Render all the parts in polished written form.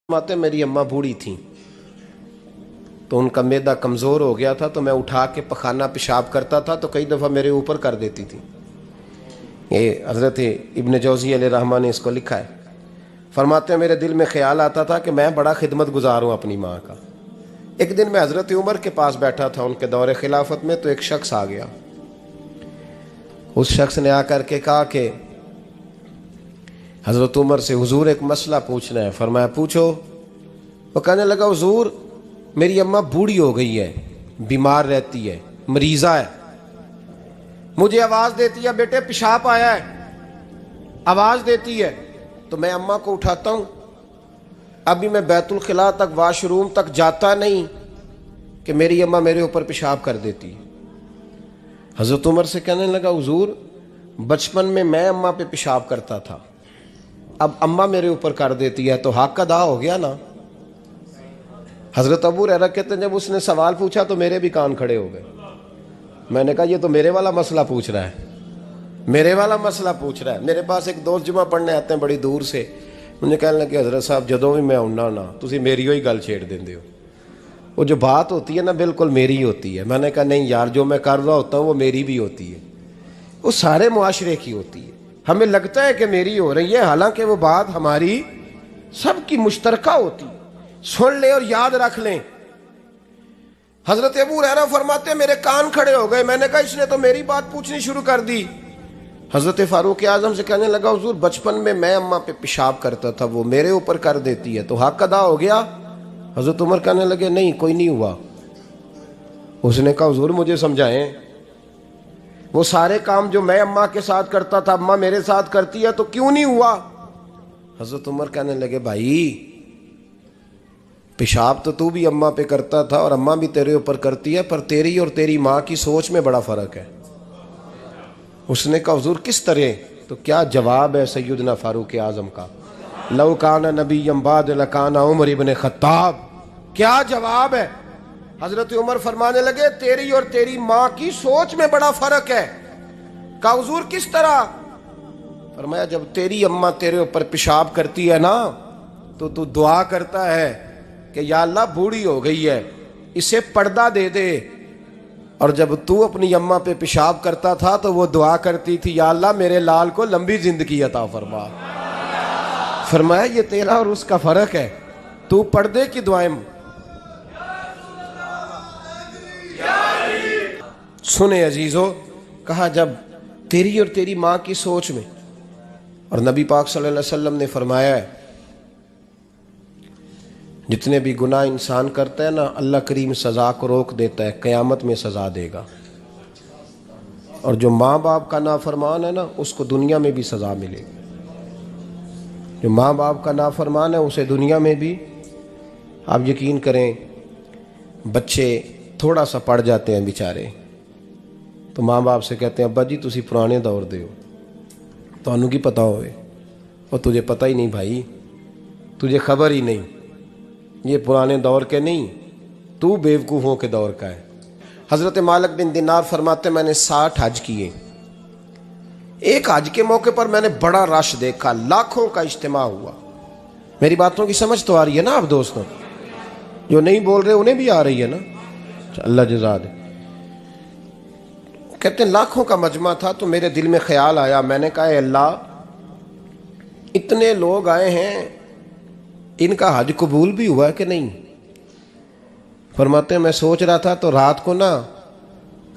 فرماتے میری اماں بوڑھی تھیں تو ان کا معدہ کمزور ہو گیا تھا، تو میں اٹھا کے پخانہ پیشاب کرتا تھا تو کئی دفعہ میرے اوپر کر دیتی تھی۔ یہ حضرت ابن جوزی علیہ رحمہ نے اس کو لکھا ہے۔ فرماتے ہیں میرے دل میں خیال آتا تھا کہ میں بڑا خدمت گزار ہوں اپنی ماں کا۔ ایک دن میں حضرت عمر کے پاس بیٹھا تھا ان کے دور خلافت میں، تو ایک شخص آ گیا۔ اس شخص نے آ کر کے کہا کہ حضرت عمر سے حضور ایک مسئلہ پوچھنا ہے۔ فرمایا پوچھو۔ وہ کہنے لگا حضور میری اماں بوڑھی ہو گئی ہے، بیمار رہتی ہے، مریضہ ہے، مجھے آواز دیتی ہے بیٹے پیشاب آیا ہے، آواز دیتی ہے تو میں اماں کو اٹھاتا ہوں، ابھی میں بیت الخلاء تک واش روم تک جاتا نہیں کہ میری اماں میرے اوپر پیشاب کر دیتی ہے۔ حضرت عمر سے کہنے لگا حضور بچپن میں اماں پہ پیشاب کرتا تھا، اب اماں میرے اوپر کر دیتی ہے تو حق ادا ہو گیا نا۔ حضرت ابو ہریرہ کہتے ہیں جب اس نے سوال پوچھا تو میرے بھی کان کھڑے ہو گئے۔ میں نے کہا یہ تو میرے والا مسئلہ پوچھ رہا ہے، میرے والا مسئلہ پوچھ رہا ہے۔ میرے پاس ایک دوست جمعہ پڑھنے آتے ہیں بڑی دور سے، مجھے کہنے لگے حضرت صاحب جدوں بھی میں آنا نا تسی میری ہوئی گل چھیڑ دیندے ہو، وہ جو بات ہوتی ہے نا بالکل میری ہوتی ہے۔ میں نے کہا نہیں یار جو میں کر رہا ہوتا ہوں وہ میری بھی ہوتی ہے، وہ سارے معاشرے کی ہوتی ہے۔ ہمیں لگتا ہے کہ میری ہو رہی ہے، حالانکہ وہ بات ہماری سب کی مشترکہ ہوتی ہے۔ سن لیں اور یاد رکھ لیں۔ حضرت ابو ہریرہ فرماتے ہیں میرے کان کھڑے ہو گئے، میں نے کہا اس نے تو میری بات پوچھنی شروع کر دی۔ حضرت فاروق اعظم سے کہنے لگا حضور بچپن میں اماں پہ پیشاب کرتا تھا، وہ میرے اوپر کر دیتی ہے تو حق ادا ہو گیا۔ حضرت عمر کہنے لگے نہیں کوئی نہیں ہوا۔ اس نے کہا حضور مجھے سمجھائیں، وہ سارے کام جو میں اماں کے ساتھ کرتا تھا اماں میرے ساتھ کرتی ہے تو کیوں نہیں ہوا؟ حضرت عمر کہنے لگے بھائی پیشاب تو بھی اماں پہ کرتا تھا اور اماں بھی تیرے اوپر کرتی ہے، پر تیری اور تیری ماں کی سوچ میں بڑا فرق ہے۔ اس نے کہا حضور کس طرح؟ تو کیا جواب ہے سیدنا فاروق اعظم کا، لو کان نبی بعد لکان عمر ابن خطاب۔ کیا جواب ہے؟ حضرت عمر فرمانے لگے تیری اور تیری ماں کی سوچ میں بڑا فرق ہے۔ کہا حضور کس طرح؟ فرمایا جب تیری اماں تیرے اوپر پیشاب کرتی ہے نا تو دعا کرتا ہے کہ یا اللہ بوڑھی ہو گئی ہے اسے پردہ دے دے، اور جب تو اپنی اماں پہ پیشاب کرتا تھا تو وہ دعا کرتی تھی یا اللہ میرے لال کو لمبی زندگی عطا فرما۔ فرمایا یہ تیرا اور اس کا فرق ہے، تو پردے کی دعائیں۔ سنے عزیزو، کہا جب تیری اور تیری ماں کی سوچ میں، اور نبی پاک صلی اللہ علیہ وسلم نے فرمایا ہے جتنے بھی گناہ انسان کرتا ہے نا اللہ کریم سزا کو روک دیتا ہے، قیامت میں سزا دے گا، اور جو ماں باپ کا نافرمان ہے نا اس کو دنیا میں بھی سزا ملے گی۔ جو ماں باپ کا نافرمان ہے اسے دنیا میں بھی، آپ یقین کریں بچے تھوڑا سا پڑ جاتے ہیں بیچارے تو ماں باپ سے کہتے ہیں ابا جی تسی پرانے دور دے ہو، تو انہوں کی پتہ ہوئے، اور تجھے پتہ ہی نہیں بھائی، تجھے خبر ہی نہیں، یہ پرانے دور کے نہیں، تو بیوقوفوں کے دور کا ہے۔ حضرت مالک بن دینار فرماتے میں نے 60 حج کیے، ایک حج کے موقع پر میں نے بڑا رش دیکھا، لاکھوں کا اجتماع ہوا۔ میری باتوں کی سمجھ تو آ رہی ہے نا آپ دوستوں؟ جو نہیں بول رہے انہیں بھی آ رہی ہے نا؟ اللہ جزا دے۔ کہتے ہیں لاکھوں کا مجمع تھا تو میرے دل میں خیال آیا، میں نے کہا اے اللہ اتنے لوگ آئے ہیں ان کا حج قبول بھی ہوا ہے کہ نہیں؟ فرماتے ہیں میں سوچ رہا تھا تو رات کو نا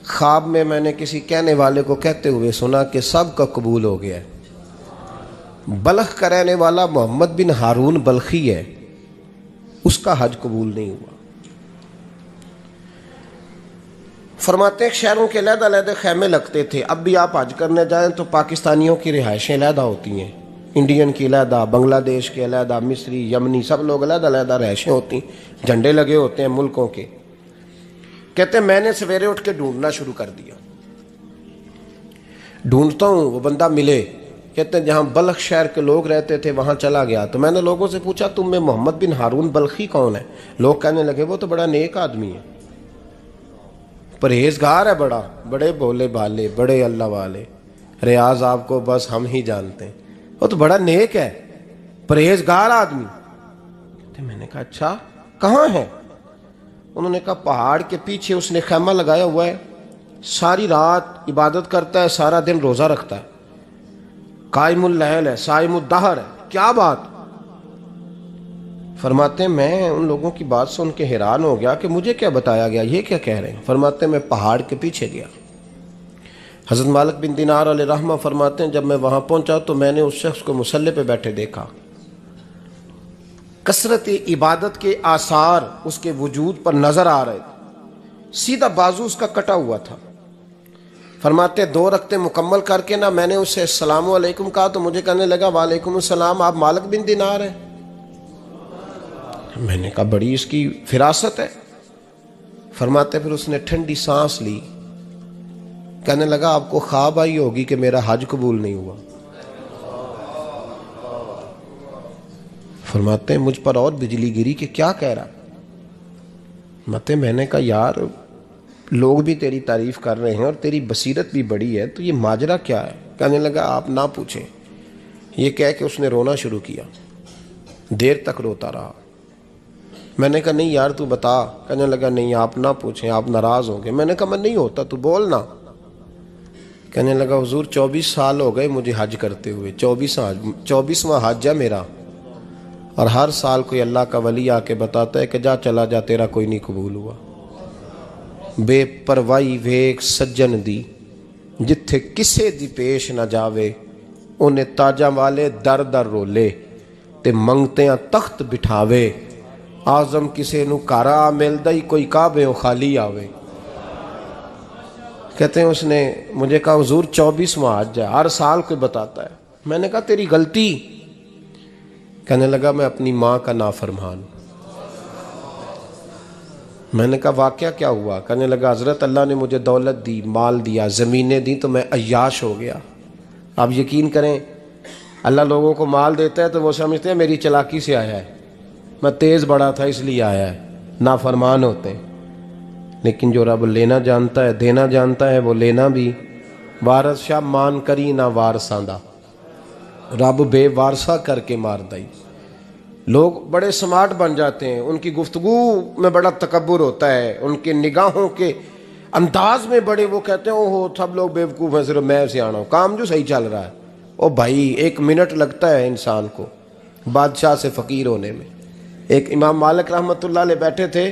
خواب میں نے کسی کہنے والے کو کہتے ہوئے سنا کہ سب کا قبول ہو گیا ہے، بلخ کا رہنے والا محمد بن ہارون بلخی ہے، اس کا حج قبول نہیں ہوا۔ فرماتے ہیں شہروں کے علیحدہ علیحدہ خیمے لگتے تھے، اب بھی آپ حج کرنے جائیں تو پاکستانیوں کی رہائشیں علیحدہ ہوتی ہیں، انڈین کی علیحدہ، بنگلہ دیش کے علیحدہ، مصری، یمنی، سب لوگ علیحدہ علیحدہ رہائشیں ہوتی ہیں، جھنڈے لگے ہوتے ہیں ملکوں کے۔ کہتے ہیں میں نے سویرے اٹھ کے ڈھونڈنا شروع کر دیا، ڈھونڈتا ہوں وہ بندہ ملے۔ کہتے ہیں جہاں بلخ شہر کے لوگ رہتے تھے وہاں چلا گیا تو میں نے لوگوں سے پوچھا تم میں محمد بن ہارون بلخی کون ہے؟ لوگ کہنے لگے وہ تو بڑا نیک آدمی ہے، پرہیزگار ہے، بڑے بولے بالے، بڑے اللہ والے، ریاض آپ کو بس ہم ہی جانتے ہیں، وہ تو بڑا نیک ہے، پرہیزگار آدمی۔ میں نے کہا اچھا کہاں ہے؟ انہوں نے کہا پہاڑ کے پیچھے اس نے خیمہ لگایا ہوا ہے، ساری رات عبادت کرتا ہے، سارا دن روزہ رکھتا ہے، قائم اللیل ہے، صائم الدہر ہے۔ کیا بات؟ فرماتے ہیں میں ان لوگوں کی بات سن کے حیران ہو گیا کہ مجھے کیا بتایا گیا، یہ کیا کہہ رہے ہیں؟ فرماتے ہیں میں پہاڑ کے پیچھے گیا۔ حضرت مالک بن دینار علیہ رحمہ فرماتے ہیں جب میں وہاں پہنچا تو میں نے اس شخص کو مصلی پہ بیٹھے دیکھا، کثرت عبادت کے آثار اس کے وجود پر نظر آ رہے تھے، سیدھا بازو اس کا کٹا ہوا تھا۔ فرماتے 2 رکعتیں مکمل کر کے نا میں نے اسے السلام علیکم کہا تو مجھے کہنے لگا وعلیکم السلام، آپ مالک بن دینار ہیں؟ میں نے کہا بڑی اس کی فراست ہے۔ فرماتے پھر اس نے ٹھنڈی سانس لی، کہنے لگا آپ کو خواب آئی ہوگی کہ میرا حج قبول نہیں ہوا۔ فرماتے ہیں مجھ پر اور بجلی گری کہ کیا کہہ رہا۔ فرماتے میں نے کہا یار لوگ بھی تیری تعریف کر رہے ہیں اور تیری بصیرت بھی بڑی ہے، تو یہ ماجرا کیا ہے؟ کہنے لگا آپ نہ پوچھیں۔ یہ کہہ کے اس نے رونا شروع کیا، دیر تک روتا رہا۔ میں نے کہا نہیں یار تو بتا۔ کہنے لگا نہیں آپ نہ پوچھیں، آپ ناراض ہوں گے۔ میں نے کہا میں نہیں ہوتا، تو بولنا۔ کہنے لگا حضور 24 سال ہو گئے مجھے حج کرتے ہوئے، 24واں حج ہے میرا، اور ہر سال کوئی اللہ کا ولی آ کے بتاتا ہے کہ جا چلا جا تیرا کوئی نہیں قبول ہوا۔ بے پروائی ویک سجن دی جتھے کسے دی پیش نہ جاوے، انہیں تاجاں والے در در رولے تے منگتیاں تخت بٹھاوے، آزم کسے نو کارا ملدا ہی کوئی کعبے و خالی آوے۔ کہتے ہیں اس نے مجھے کہا حضور 24واں حج ہے، ہر سال کوئی بتاتا ہے۔ میں نے کہا تیری غلطی۔ کہنے لگا میں اپنی ماں کا نافرمان۔ میں نے کہا واقعہ کیا ہوا؟ کہنے لگا حضرت اللہ نے مجھے دولت دی، مال دیا، زمینیں دی تو میں عیاش ہو گیا۔ آپ یقین کریں اللہ لوگوں کو مال دیتا ہے تو وہ سمجھتے ہیں میری چلاکی سے آیا ہے، میں تیز بڑا تھا اس لیے آیا ہے، نافرمان ہوتے ہیں۔ لیکن جو رب لینا جانتا ہے دینا جانتا ہے وہ لینا بھی۔ وارث شاہ مان کری نہ وارثاں دا، رب بے وارثہ کر کے مار دائی۔ لوگ بڑے سمارٹ بن جاتے ہیں، ان کی گفتگو میں بڑا تکبر ہوتا ہے، ان کے نگاہوں کے انداز میں بڑے وہ کہتے ہیں اوہ سب لوگ بیوقوف ہیں صرف میں سیاںا ہوں، کام جو صحیح چل رہا ہے۔ او بھائی 1 منٹ لگتا ہے انسان کو بادشاہ سے فقیر ہونے میں۔ ایک امام مالک رحمۃ اللہ علیہ بیٹھے تھے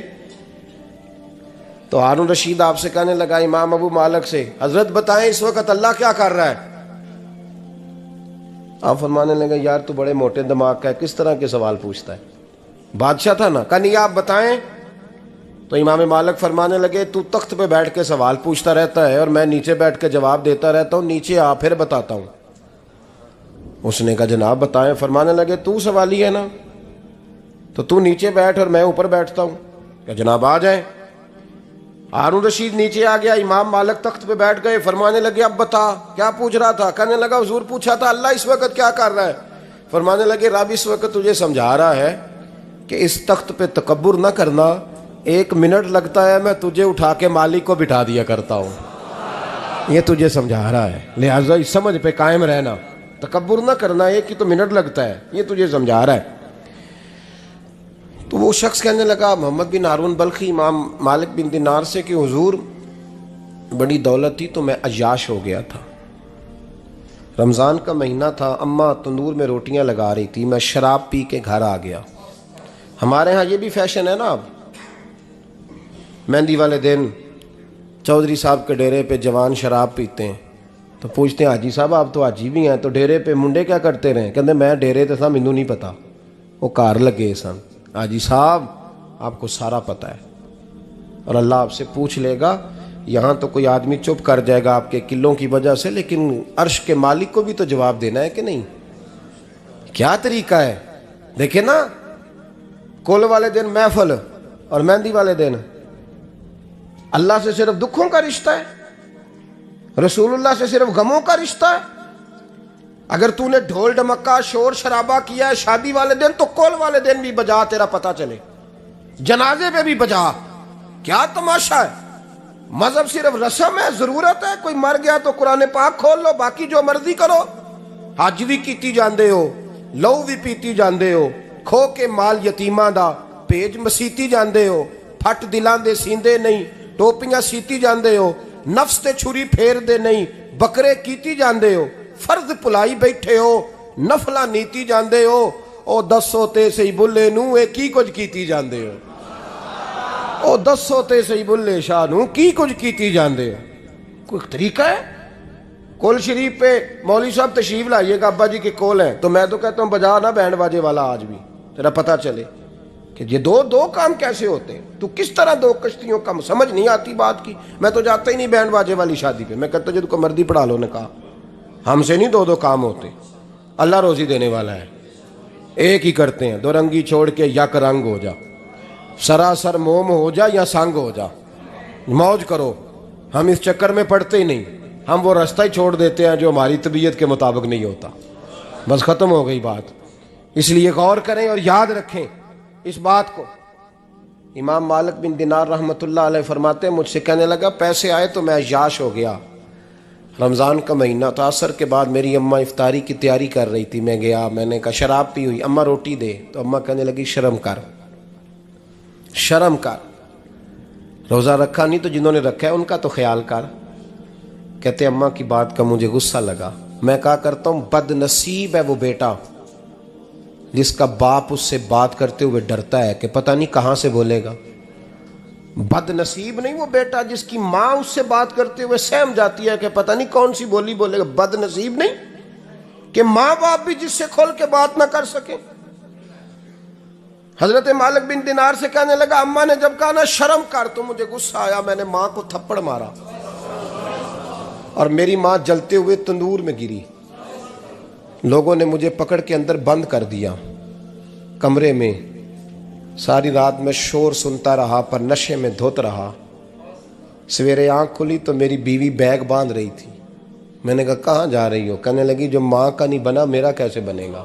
تو ہارون رشید آپ سے کہنے لگا امام ابو مالک سے حضرت بتائیں اس وقت اللہ کیا کر رہا ہے؟ آپ فرمانے لگے یار تو بڑے موٹے دماغ کا ہے، کس طرح کے سوال پوچھتا ہے؟ بادشاہ تھا نا، کہا نہیں آپ بتائیں۔ تو امام مالک فرمانے لگے تو تخت پہ بیٹھ کے سوال پوچھتا رہتا ہے اور میں نیچے بیٹھ کے جواب دیتا رہتا ہوں، نیچے آ پھر بتاتا ہوں۔ اس نے کہا جناب بتائیں۔ فرمانے لگے تو سوالی ہے نا، تو تو نیچے بیٹھ اور میں اوپر بیٹھتا ہوں۔ کہ جناب آ جائیں۔ ہارون رشید نیچے آ گیا، امام مالک تخت پہ بیٹھ گئے۔ فرمانے لگے اب بتا کیا پوچھ رہا تھا؟ کہنے لگا حضور پوچھا تھا اللہ اس وقت کیا کر رہا ہے؟ فرمانے لگے رب اس وقت تجھے سمجھا رہا ہے کہ اس تخت پہ تکبر نہ کرنا، 1 منٹ لگتا ہے میں تجھے اٹھا کے مالک کو بٹھا دیا کرتا ہوں، یہ تجھے سمجھا رہا ہے، لہٰذا اس سمجھ پہ قائم رہنا، تکبر نہ کرنا، 1 ہی تو منٹ لگتا ہے، یہ تجھے سمجھا رہا ہے۔ تو وہ شخص کہنے لگا محمد بن ہارون بلخی امام مالک بن دینار سے کہ حضور بڑی دولت تھی تو میں عیاش ہو گیا تھا، رمضان کا مہینہ تھا، اماں تندور میں روٹیاں لگا رہی تھی، میں شراب پی کے گھر آ گیا۔ ہمارے ہاں یہ بھی فیشن ہے نا، اب مہندی والے دن چودھری صاحب کے ڈیرے پہ جوان شراب پیتے ہیں تو پوچھتے ہیں حاجی صاحب آپ تو حاجی بھی ہیں تو ڈیرے پہ منڈے کیا کرتے رہے؟ کہتے میں ڈیرے تے تھا مینوں نہیں پتا، وہ کار لگے سن۔ حاجی صاحب آپ کو سارا پتہ ہے اور اللہ آپ سے پوچھ لے گا۔ یہاں تو کوئی آدمی چپ کر جائے گا آپ کے قلوں کی وجہ سے، لیکن عرش کے مالک کو بھی تو جواب دینا ہے کہ نہیں؟ کیا طریقہ ہے؟ دیکھیں نا، کل والے دن محفل اور مہندی والے دن اللہ سے صرف دکھوں کا رشتہ ہے، رسول اللہ سے صرف غموں کا رشتہ ہے۔ اگر تو نے ڈھول ڈمکا شور شرابہ کیا ہے شادی والے دن تو کل والے دن بھی بجا، تیرا پتہ چلے، جنازے پہ بھی بجا۔ کیا تماشا ہے؟ مذہب صرف رسم ہے، ضرورت ہے؟ کوئی مر گیا تو قرآن پاک کھول لو، باقی جو مرضی کرو، حج بھی کیتی جاندے ہو، لو بھی پیتی جاندے ہو، کھو کے مال یتیماں دا بھیج مسیتی جاندے ہو، پھٹ دلاں دے سیندے نہیں، ٹوپیاں سیتی جاندے ہو، نفس تے چھری پھیر دے نہیں، بکرے کیتی جاندے ہو، فرض پلائی بیٹھے ہو، نفلاں نیتی جاندے ہو، او دسو تے سی بلے نو اے کی کچھ کیتی جاندے ہو، او دسو تے سی بلے شاہ نو کی کچھ کیتی جاندے ہو۔ کوئی طریقہ ہے؟ کول شریف پہ مولوی صاحب تشریف لائیے گا، ابا جی کے کول ہیں، تو میں تو کہتا ہوں بجا نہ بینڈ باجے والا آج بھی، ذرا پتہ چلے کہ یہ دو کام کیسے ہوتے ہیں، تو کس طرح دو کشتیوں کا سمجھ نہیں آتی بات کی۔ میں تو جاتا ہی نہیں بینڈ باجے والی شادی پہ، میں کہتا جب کو مردی پڑھا لو نے کہا، ہم سے نہیں دو کام ہوتے، اللہ روزی دینے والا ہے، ایک ہی کرتے ہیں، دو رنگی چھوڑ کے یک رنگ ہو جا، سراسر موم ہو جا یا سنگ ہو جا، موج کرو۔ ہم اس چکر میں پڑتے ہی نہیں، ہم وہ راستہ ہی چھوڑ دیتے ہیں جو ہماری طبیعت کے مطابق نہیں ہوتا، بس ختم ہو گئی بات۔ اس لیے غور کریں اور یاد رکھیں اس بات کو۔ امام مالک بن دینار رحمۃ اللہ علیہ فرماتے ہیں، مجھ سے کہنے لگا پیسے آئے تو میں عیاش ہو گیا، رمضان کا مہینہ تھا، عصر کے بعد میری اماں افطاری کی تیاری کر رہی تھی، میں گیا، میں نے کہا شراب پی ہوئی، اماں روٹی دے، تو اماں کہنے لگی شرم کر، شرم کر، روزہ رکھا نہیں تو جنہوں نے رکھا ہے ان کا تو خیال کر۔ کہتے اماں کی بات کا مجھے غصہ لگا، میں کہا کرتا ہوں بد نصیب ہے وہ بیٹا جس کا باپ اس سے بات کرتے ہوئے ڈرتا ہے کہ پتہ نہیں کہاں سے بولے گا۔ بد نصیب نہیں وہ بیٹا جس کی ماں اس سے بات کرتے ہوئے سہم جاتی ہے کہ پتہ نہیں کون سی بولی بولے گا۔ بد نصیب نہیں کہ ماں باپ بھی جس سے کھول کے بات نہ کر سکیں۔ حضرت مالک بن دینار سے کہنے لگا، اماں نے جب کہا نا شرم کر تو مجھے غصہ آیا، میں نے ماں کو تھپڑ مارا اور میری ماں جلتے ہوئے تندور میں گری۔ لوگوں نے مجھے پکڑ کے اندر بند کر دیا کمرے میں، ساری رات میں شور سنتا رہا پر نشے میں دھوت رہا۔ سویرے آنکھ کھلی تو میری بیوی بیگ باندھ رہی تھی، میں نے کہا کہاں جا رہی ہو؟ کہنے لگی جو ماں کا نہیں بنا میرا کیسے بنے گا؟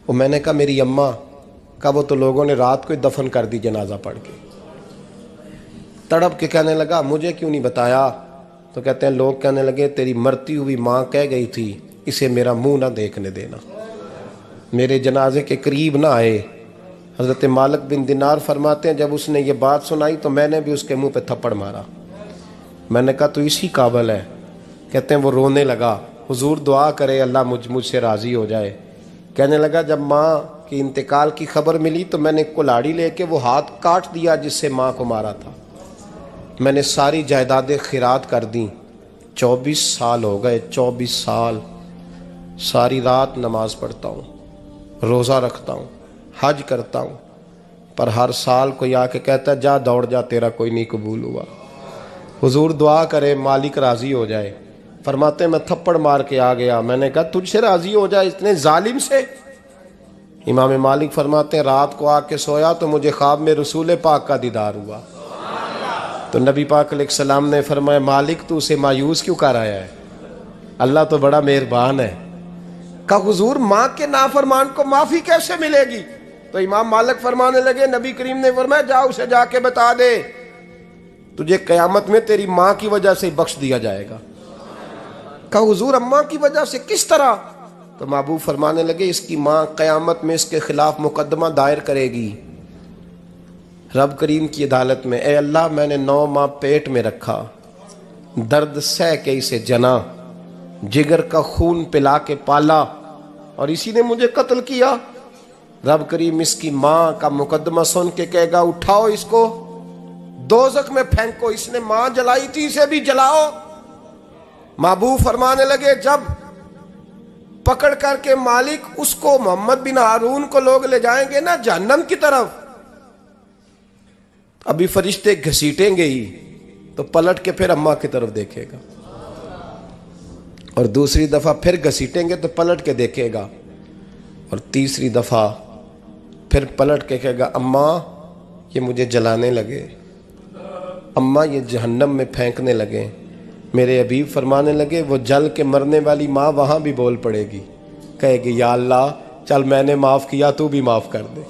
وہ میں نے کہا میری اماں کا، وہ تو لوگوں نے رات کو ہی دفن کر دی جنازہ پڑھ کے۔ تڑپ کے کہنے لگا مجھے کیوں نہیں بتایا؟ تو کہتے ہیں لوگ کہنے لگے تیری مرتی ہوئی ماں کہہ گئی تھی اسے میرا منہ نہ دیکھنے دینا، میرے جنازے کے قریب نہ آئے۔ حضرت مالک بن دینار فرماتے ہیں جب اس نے یہ بات سنائی تو میں نے بھی اس کے منہ پہ تھپڑ مارا۔ میں نے کہا تو اسی قابل ہے۔ کہتے ہیں وہ رونے لگا، حضور دعا کرے اللہ مجھ سے راضی ہو جائے۔ کہنے لگا جب ماں کی انتقال کی خبر ملی تو میں نے کلاڑی لے کے وہ ہاتھ کاٹ دیا جس سے ماں کو مارا تھا، میں نے ساری جائیدادیں خیرات کر دیں۔ 24 سال ہو گئے، 24 سال ساری رات نماز پڑھتا ہوں، روزہ رکھتا ہوں، حج کرتا ہوں، پر ہر سال کوئی آ کے کہتا ہے جا دوڑ جا تیرا کوئی نہیں قبول ہوا۔ حضور دعا کرے مالک راضی ہو جائے۔ فرماتے میں تھپڑ مار کے آ گیا، میں نے کہا تجھ سے راضی ہو جائے اتنے ظالم سے؟ امام مالک فرماتے ہیں رات کو آ کے سویا تو مجھے خواب میں رسول پاک کا دیدار ہوا، تو نبی پاک علیہ السلام نے فرمایا مالک تو اسے مایوس کیوں کر آیا ہے؟ اللہ تو بڑا مہربان ہے۔ کہا حضور ماں کے نافرمان کو معافی کیسے ملے گی؟ تو امام مالک فرمانے لگے نبی کریم نے فرمایا جا اسے جا کے بتا دے تجھے قیامت میں تیری ماں کی وجہ سے بخش دیا جائے گا۔ کہا حضور اماں کی وجہ سے کس طرح؟ تو محبوب فرمانے لگے اس کی ماں قیامت میں اس کے خلاف مقدمہ دائر کرے گی رب کریم کی عدالت میں، اے اللہ میں نے 9 ماہ پیٹ میں رکھا، درد سہ کے اسے جنا، جگر کا خون پلا کے پالا اور اسی نے مجھے قتل کیا۔ رب کریم اس کی ماں کا مقدمہ سن کے کہے گا اٹھاؤ اس کو دوزخ میں پھینکو، اس نے ماں جلائی تھی اسے بھی جلاؤ۔ محبوب فرمانے لگے جب پکڑ کر کے مالک اس کو محمد بن ہارون کو لوگ لے جائیں گے نا جہنم کی طرف، ابھی فرشتے گھسیٹیں گے ہی تو پلٹ کے پھر اماں کی طرف دیکھے گا اور دوسری دفعہ پھر گھسیٹیں گے تو پلٹ کے دیکھے گا اور تیسری دفعہ پھر پلٹ کے کہے گا اماں یہ مجھے جلانے لگے، اماں یہ جہنم میں پھینکنے لگے۔ میرے حبیب فرمانے لگے وہ جل کے مرنے والی ماں وہاں بھی بول پڑے گی، کہے گی یا اللہ چل میں نے معاف کیا تو بھی معاف کر دے،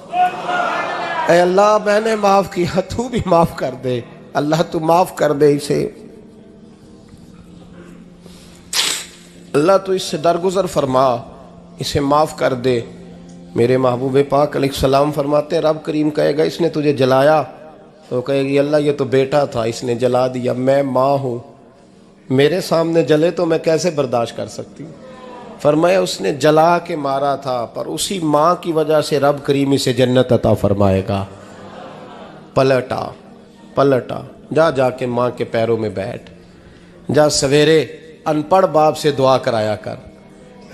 اے اللہ میں نے معاف کیا تو بھی معاف کر دے، اللہ تو معاف کر دے اسے، اللہ تو اس سے درگزر فرما، اسے معاف کر دے۔ میرے محبوب پاک علیہ السلام فرماتے ہیں رب کریم کہے گا اس نے تجھے جلایا، تو کہے گی اللہ یہ تو بیٹا تھا اس نے جلا دیا، میں ماں ہوں، میرے سامنے جلے تو میں کیسے برداشت کر سکتی ہوں؟ فرمایا اس نے جلا کے مارا تھا، پر اسی ماں کی وجہ سے رب کریم اسے جنت عطا فرمائے گا۔ پلٹا جا کے ماں کے پیروں میں بیٹھ، جا سویرے ان پڑھ باپ سے دعا کرایا کر،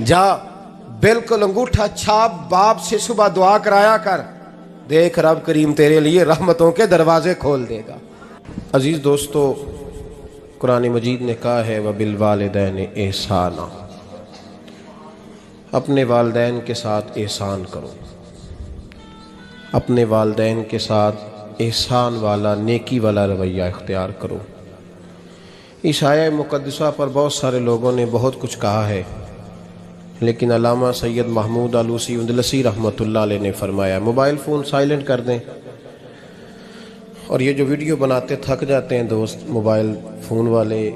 جا بالکل انگوٹھا چھاپ باپ سے صبح دعا کرایا کر، دیکھ رب کریم تیرے لیے رحمتوں کے دروازے کھول دے گا۔ عزیز دوستو، قرآن مجید نے کہا ہے وَبِالْوَالِدَيْنِ احسانا، اپنے والدین کے ساتھ احسان کرو، اپنے والدین کے ساتھ احسان والا نیکی والا رویہ اختیار کرو۔ اس آیہ مقدسہ پر بہت سارے لوگوں نے بہت کچھ کہا ہے، لیکن علامہ سید محمود آلوسی اندلسی رحمۃ اللہ علیہ نے فرمایا موبائل فون سائلنٹ کر دیں، اور یہ جو ویڈیو بناتے تھک جاتے ہیں دوست موبائل فون والے،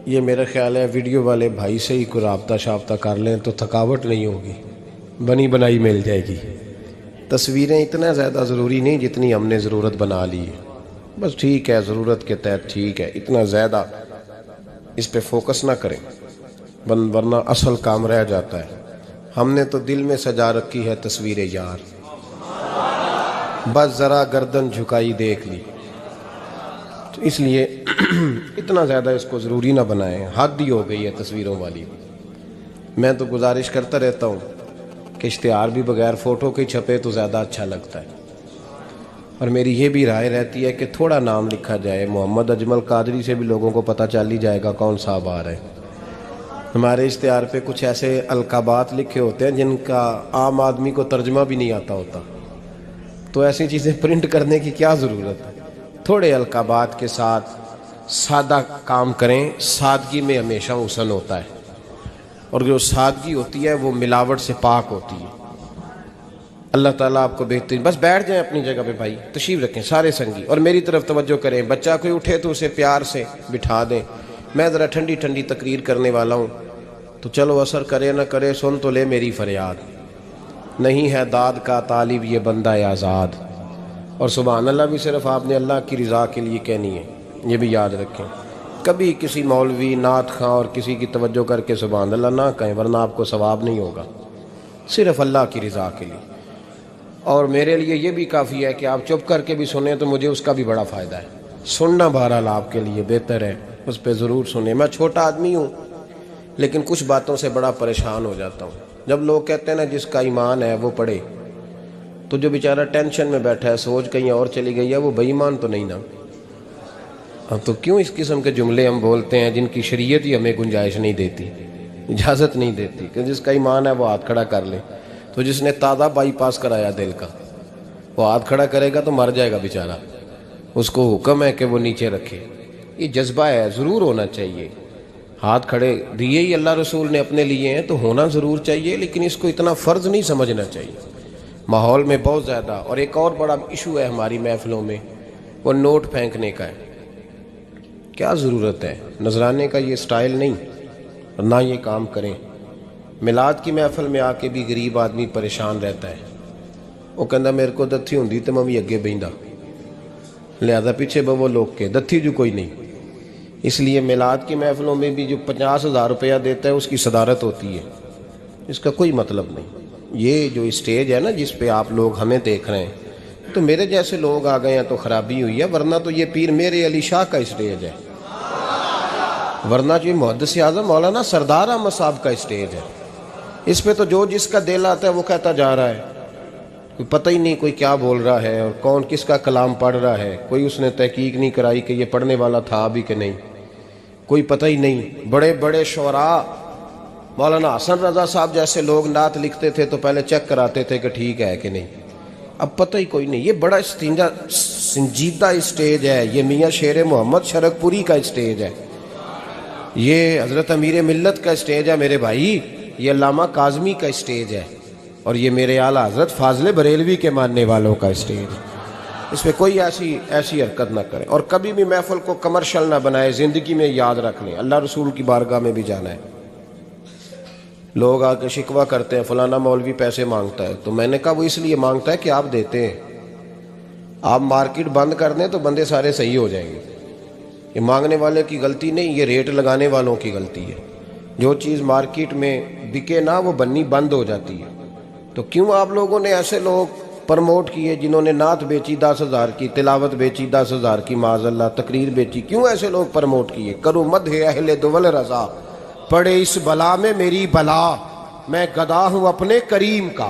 یہ میرا خیال ہے ویڈیو والے بھائی سے ہی کوئی رابطہ شابطہ کر لیں تو تھکاوٹ نہیں ہوگی، بنی بنائی مل جائے گی۔ تصویریں اتنا زیادہ ضروری نہیں جتنی ہم نے ضرورت بنا لی ہے، بس ٹھیک ہے ضرورت کے تحت ٹھیک ہے، اتنا زیادہ اس پہ فوکس نہ کریں ورنہ اصل کام رہ جاتا ہے۔ ہم نے تو دل میں سجا رکھی ہے تصویر یار، بس ذرا گردن جھکائی دیکھ لی، تو اس لیے اتنا زیادہ اس کو ضروری نہ بنائیں، حد ہی ہو گئی ہے تصویروں والی۔ میں تو گزارش کرتا رہتا ہوں کہ اشتہار بھی بغیر فوٹو کے چھپے تو زیادہ اچھا لگتا ہے، اور میری یہ بھی رائے رہتی ہے کہ تھوڑا نام لکھا جائے، محمد اجمل قادری سے بھی لوگوں کو پتہ چل ہی جائے گا کون صاحب آ رہے ہیں۔ ہمارے اشتہار پہ کچھ ایسے القابات لکھے ہوتے ہیں جن کا عام آدمی کو ترجمہ بھی نہیں آتا ہوتا، تو ایسی چیزیں پرنٹ کرنے کی کیا ضرورت ہے؟ تھوڑے القابات کے ساتھ سادہ کام کریں، سادگی میں ہمیشہ حسن ہوتا ہے، اور جو سادگی ہوتی ہے وہ ملاوٹ سے پاک ہوتی ہے۔ اللہ تعالیٰ آپ کو بہترین، بس بیٹھ جائیں اپنی جگہ پہ بھائی، تشریف رکھیں سارے سنگی، اور میری طرف توجہ کریں، بچہ کوئی اٹھے تو اسے پیار سے بٹھا دیں۔ میں ذرا ٹھنڈی ٹھنڈی تقریر کرنے والا ہوں، تو چلو اثر کرے نہ کرے سن تو لے میری فریاد، نہیں ہے داد کا طالب یہ بندہ آزاد، اور سبحان اللہ بھی صرف آپ نے اللہ کی رضا کے لیے کہنی ہے، یہ بھی یاد رکھیں۔ کبھی کسی مولوی نعت خواں اور کسی کی توجہ کر کے سبحان اللہ نہ کہیں، ورنہ آپ کو ثواب نہیں ہوگا، صرف اللہ کی رضا کے لیے۔ اور میرے لیے یہ بھی کافی ہے کہ آپ چپ کر کے بھی سنیں تو مجھے اس کا بھی بڑا فائدہ ہے، سننا بہرحال آپ کے لیے بہتر ہے، اس پہ ضرور سنیں۔ میں چھوٹا آدمی ہوں لیکن کچھ باتوں سے بڑا پریشان ہو جاتا ہوں۔ جب لوگ کہتے ہیں نا جس کا ایمان ہے وہ پڑھے، تو جو بیچارہ ٹینشن میں بیٹھا ہے، سوچ کہیں اور چلی گئی ہے، وہ بے ایمان تو نہیں نا؟ تو کیوں اس قسم کے جملے ہم بولتے ہیں جن کی شریعت ہی ہمیں گنجائش نہیں دیتی، اجازت نہیں دیتی کہ جس کا ایمان ہے وہ ہاتھ کھڑا کر لے؟ تو جس نے تازہ بائی پاس کرایا دل کا، وہ ہاتھ کھڑا کرے گا تو مر جائے گا بیچارہ، اس کو حکم ہے کہ وہ نیچے رکھے۔ یہ جذبہ ہے، ضرور ہونا چاہیے، ہاتھ کھڑے دیے ہی اللہ رسول نے اپنے لیے ہیں تو ہونا ضرور چاہیے، لیکن اس کو اتنا فرض نہیں سمجھنا چاہیے۔ ماحول میں بہت زیادہ، اور ایک اور بڑا ایشو ہے ہماری محفلوں میں، وہ نوٹ پھینکنے کا ہے۔ کیا ضرورت ہے؟ نذرانے کا یہ سٹائل نہیں، نہ یہ کام کریں۔ میلاد کی محفل میں آ کے بھی غریب آدمی پریشان رہتا ہے، وہ کہندا میرے کو دتھی ہوندی تے میں بھی اگے بہندا، لہذا پیچھے بوو لوگ کے دتھی جو کوئی نہیں۔ اس لیے میلاد کی محفلوں میں بھی جو 50,000 روپیہ دیتا ہے اس کی صدارت ہوتی ہے، اس کا کوئی مطلب نہیں۔ یہ جو اسٹیج ہے نا جس پہ آپ لوگ ہمیں دیکھ رہے ہیں، تو میرے جیسے لوگ آ گئے ہیں تو خرابی ہوئی ہے، ورنہ تو یہ پیر میرے علی شاہ کا اسٹیج ہے، ورنہ جو محدث اعظم مولانا سردار احمد صاحب کا اسٹیج ہے۔ اس پہ تو جو جس کا دل آتا ہے وہ کہتا جا رہا ہے، کوئی پتہ ہی نہیں کوئی کیا بول رہا ہے اور کون کس کا کلام پڑھ رہا ہے، کوئی اس نے تحقیق نہیں کرائی کہ یہ پڑھنے والا تھا بھی کہ نہیں، کوئی پتہ ہی نہیں۔ بڑے بڑے شعراء، مولانا حسن رضا صاحب جیسے لوگ نعت لکھتے تھے تو پہلے چیک کراتے تھے کہ ٹھیک ہے کہ نہیں، اب پتہ ہی کوئی نہیں۔ یہ بڑا سنجیدہ اسٹیج ہے، یہ میاں شیر محمد شرک پوری کا اسٹیج ہے، یہ حضرت امیر ملت کا اسٹیج ہے میرے بھائی، یہ علامہ کاظمی کا اسٹیج ہے، اور یہ میرے اعلیٰ حضرت فاضل بریلوی کے ماننے والوں کا اسٹیج ہے۔ اس میں کوئی ایسی حرکت نہ کریں، اور کبھی بھی محفل کو کمرشل نہ بنائے۔ زندگی میں یاد رکھ لیں، اللہ رسول کی بارگاہ میں بھی جانا ہے، لوگ آ کے شکوہ کرتے ہیں فلانا مولوی پیسے مانگتا ہے، تو میں نے کہا وہ اس لیے مانگتا ہے کہ آپ دیتے ہیں۔ آپ مارکیٹ بند کر دیں تو بندے سارے صحیح ہو جائیں گے۔ یہ مانگنے والے کی غلطی نہیں، یہ ریٹ لگانے والوں کی غلطی ہے۔ جو چیز مارکیٹ میں بکے نہ وہ بننی بند ہو جاتی ہے۔ تو کیوں آپ لوگوں نے ایسے لوگ پرموٹ کیے جنہوں نے نعت بیچی 10,000 کی، تلاوت بیچی 10,000 کی، معاذ اللہ تقریر بیچی، کیوں ایسے لوگ پرموٹ کیے؟ کرو مدح اہل دول رضا، پڑے اس بلا میں میری بلا، میں گدا ہوں اپنے کریم کا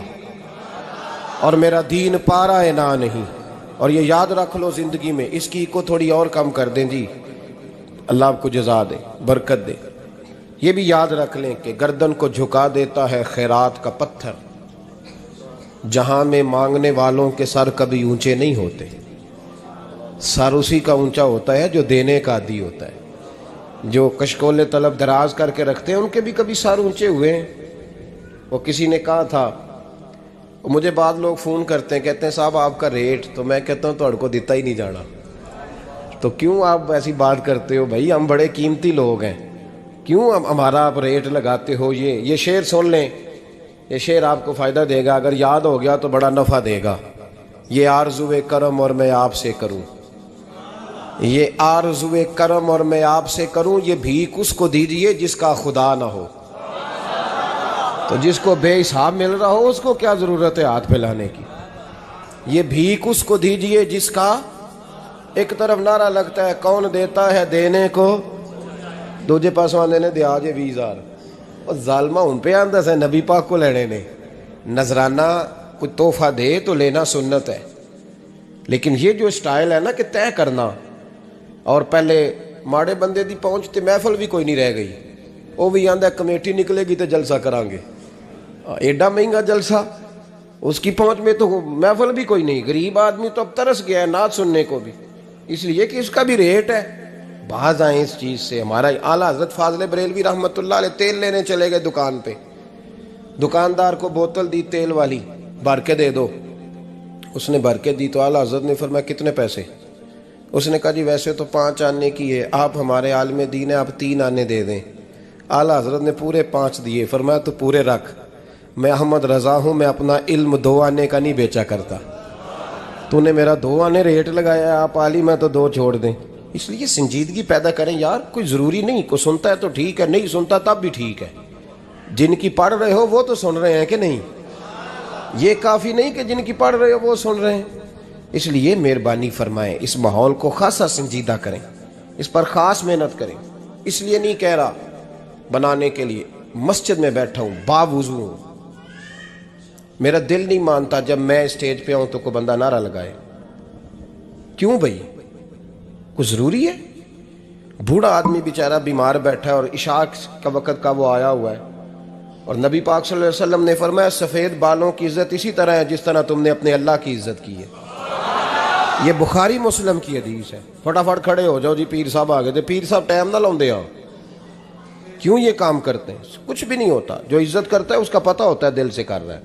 اور میرا دین پارا نا نہیں۔ اور یہ یاد رکھ لو زندگی میں، اس کی کو تھوڑی اور کم کر دیں جی، اللہ آپ کو جزا دے، برکت دے۔ یہ بھی یاد رکھ لیں کہ گردن کو جھکا دیتا ہے خیرات کا پتھر، جہاں میں مانگنے والوں کے سر کبھی اونچے نہیں ہوتے، سر اسی کا اونچا ہوتا ہے جو دینے کا عادی ہوتا ہے۔ جو کشکول طلب دراز کر کے رکھتے ہیں ان کے بھی کبھی سر اونچے ہوئے ہیں۔ وہ کسی نے کہا تھا، مجھے بعض لوگ فون کرتے ہیں، کہتے ہیں صاحب آپ کا ریٹ، تو میں کہتا ہوں تہاڈے کو دیتا ہی نہیں جانا۔ تو کیوں آپ ایسی بات کرتے ہو بھائی؟ ہم بڑے قیمتی لوگ ہیں، کیوں ہمارا آپ ریٹ لگاتے ہو؟ یہ شعر سن لیں، یہ شعر آپ کو فائدہ دے گا، اگر یاد ہو گیا تو بڑا نفع دے گا۔ یہ آرزو کرم اور میں آپ سے کروں، یہ آرزو کرم اور میں آپ سے کروں، یہ بھیک اس کو دیجئے جس کا خدا نہ ہو۔ تو جس کو بے حساب مل رہا ہو اس کو کیا ضرورت ہے ہاتھ پھیلانے کی؟ یہ بھیک اس کو دیجئے جس کا، ایک طرف نعرہ لگتا ہے کون دیتا ہے دینے کو، دوجے پاس آندے نے دیا جے 20,000، اور ظالمہ ان پہ آندہ سے نبی پاک کو لینے نے۔ نذرانہ کوئی تحفہ دے تو لینا سنت ہے، لیکن یہ جو سٹائل ہے نا کہ طے کرنا، اور پہلے ماڑے بندے دی پہنچتے محفل بھی کوئی نہیں رہ گئی، وہ بھی آندہ کمیٹی نکلے گی تو جلسہ کران گے، ایڈا مہنگا جلسہ، اس کی پہنچ میں تو محفل بھی کوئی نہیں۔ غریب آدمی تو اب ترس گیا ہے نعت سننے کو بھی، اس لیے کہ اس کا بھی ریٹ ہے۔ باز آئیں اس چیز سے۔ ہمارا اعلیٰ حضرت فاضل بریلوی رحمۃ اللہ علیہ تیل لینے چلے گئے دکان پہ، دکاندار کو بوتل دی تیل والی، بھر کے دے دو۔ اس نے بھر کے دی تو اعلیٰ حضرت نے فرمایا کتنے پیسے؟ اس نے کہا جی ویسے تو 5 آنے کی ہے، آپ ہمارے عالم دین ہیں، آپ 3 آنے دے دیں۔ اعلیٰ حضرت نے پورے 5 دیے، فرمایا تو پورے رکھ، میں احمد رضا ہوں، میں اپنا علم 2 آنے کا نہیں بیچا کرتا، تو نے میرا 2 آنے ریٹ لگایا ہے، آپ عالم ہیں تو 2 چھوڑ دیں۔ اس لیے سنجیدگی پیدا کریں یار، کوئی ضروری نہیں، کوئی سنتا ہے تو ٹھیک ہے، نہیں سنتا تب بھی ٹھیک ہے۔ جن کی پڑھ رہے ہو وہ تو سن رہے ہیں کہ نہیں؟ یہ کافی نہیں کہ جن کی پڑھ رہے ہو وہ سن رہے ہیں۔ اس لیے مہربانی فرمائیں، اس ماحول کو خاصا سنجیدہ کریں، اس پر خاص محنت کریں۔ اس لیے نہیں کہہ رہا بنانے کے لیے، مسجد میں بیٹھا ہوں باوضو ہوں، میرا دل نہیں مانتا جب میں اسٹیج پہ ہوں تو کوئی بندہ نعرہ لگائے۔ کیوں بھائی؟ کچھ ضروری ہے؟ بوڑھا آدمی بیچارہ بیمار بیٹھا ہے اور عشاء کا وقت کا وہ آیا ہوا ہے، اور نبی پاک صلی اللہ علیہ وسلم نے فرمایا سفید بالوں کی عزت اسی طرح ہے جس طرح تم نے اپنے اللہ کی عزت کی ہے۔ یہ بخاری مسلم کی حدیث ہے۔ فٹافٹ کھڑے ہو جاؤ جی، پیر صاحب آ گئے تھے، پیر صاحب ٹائم نہ لاؤں دے آؤ۔ کیوں یہ کام کرتے ہیں؟ کچھ بھی نہیں ہوتا، جو عزت کرتا ہے اس کا پتہ ہوتا ہے دل سے کر رہا ہے،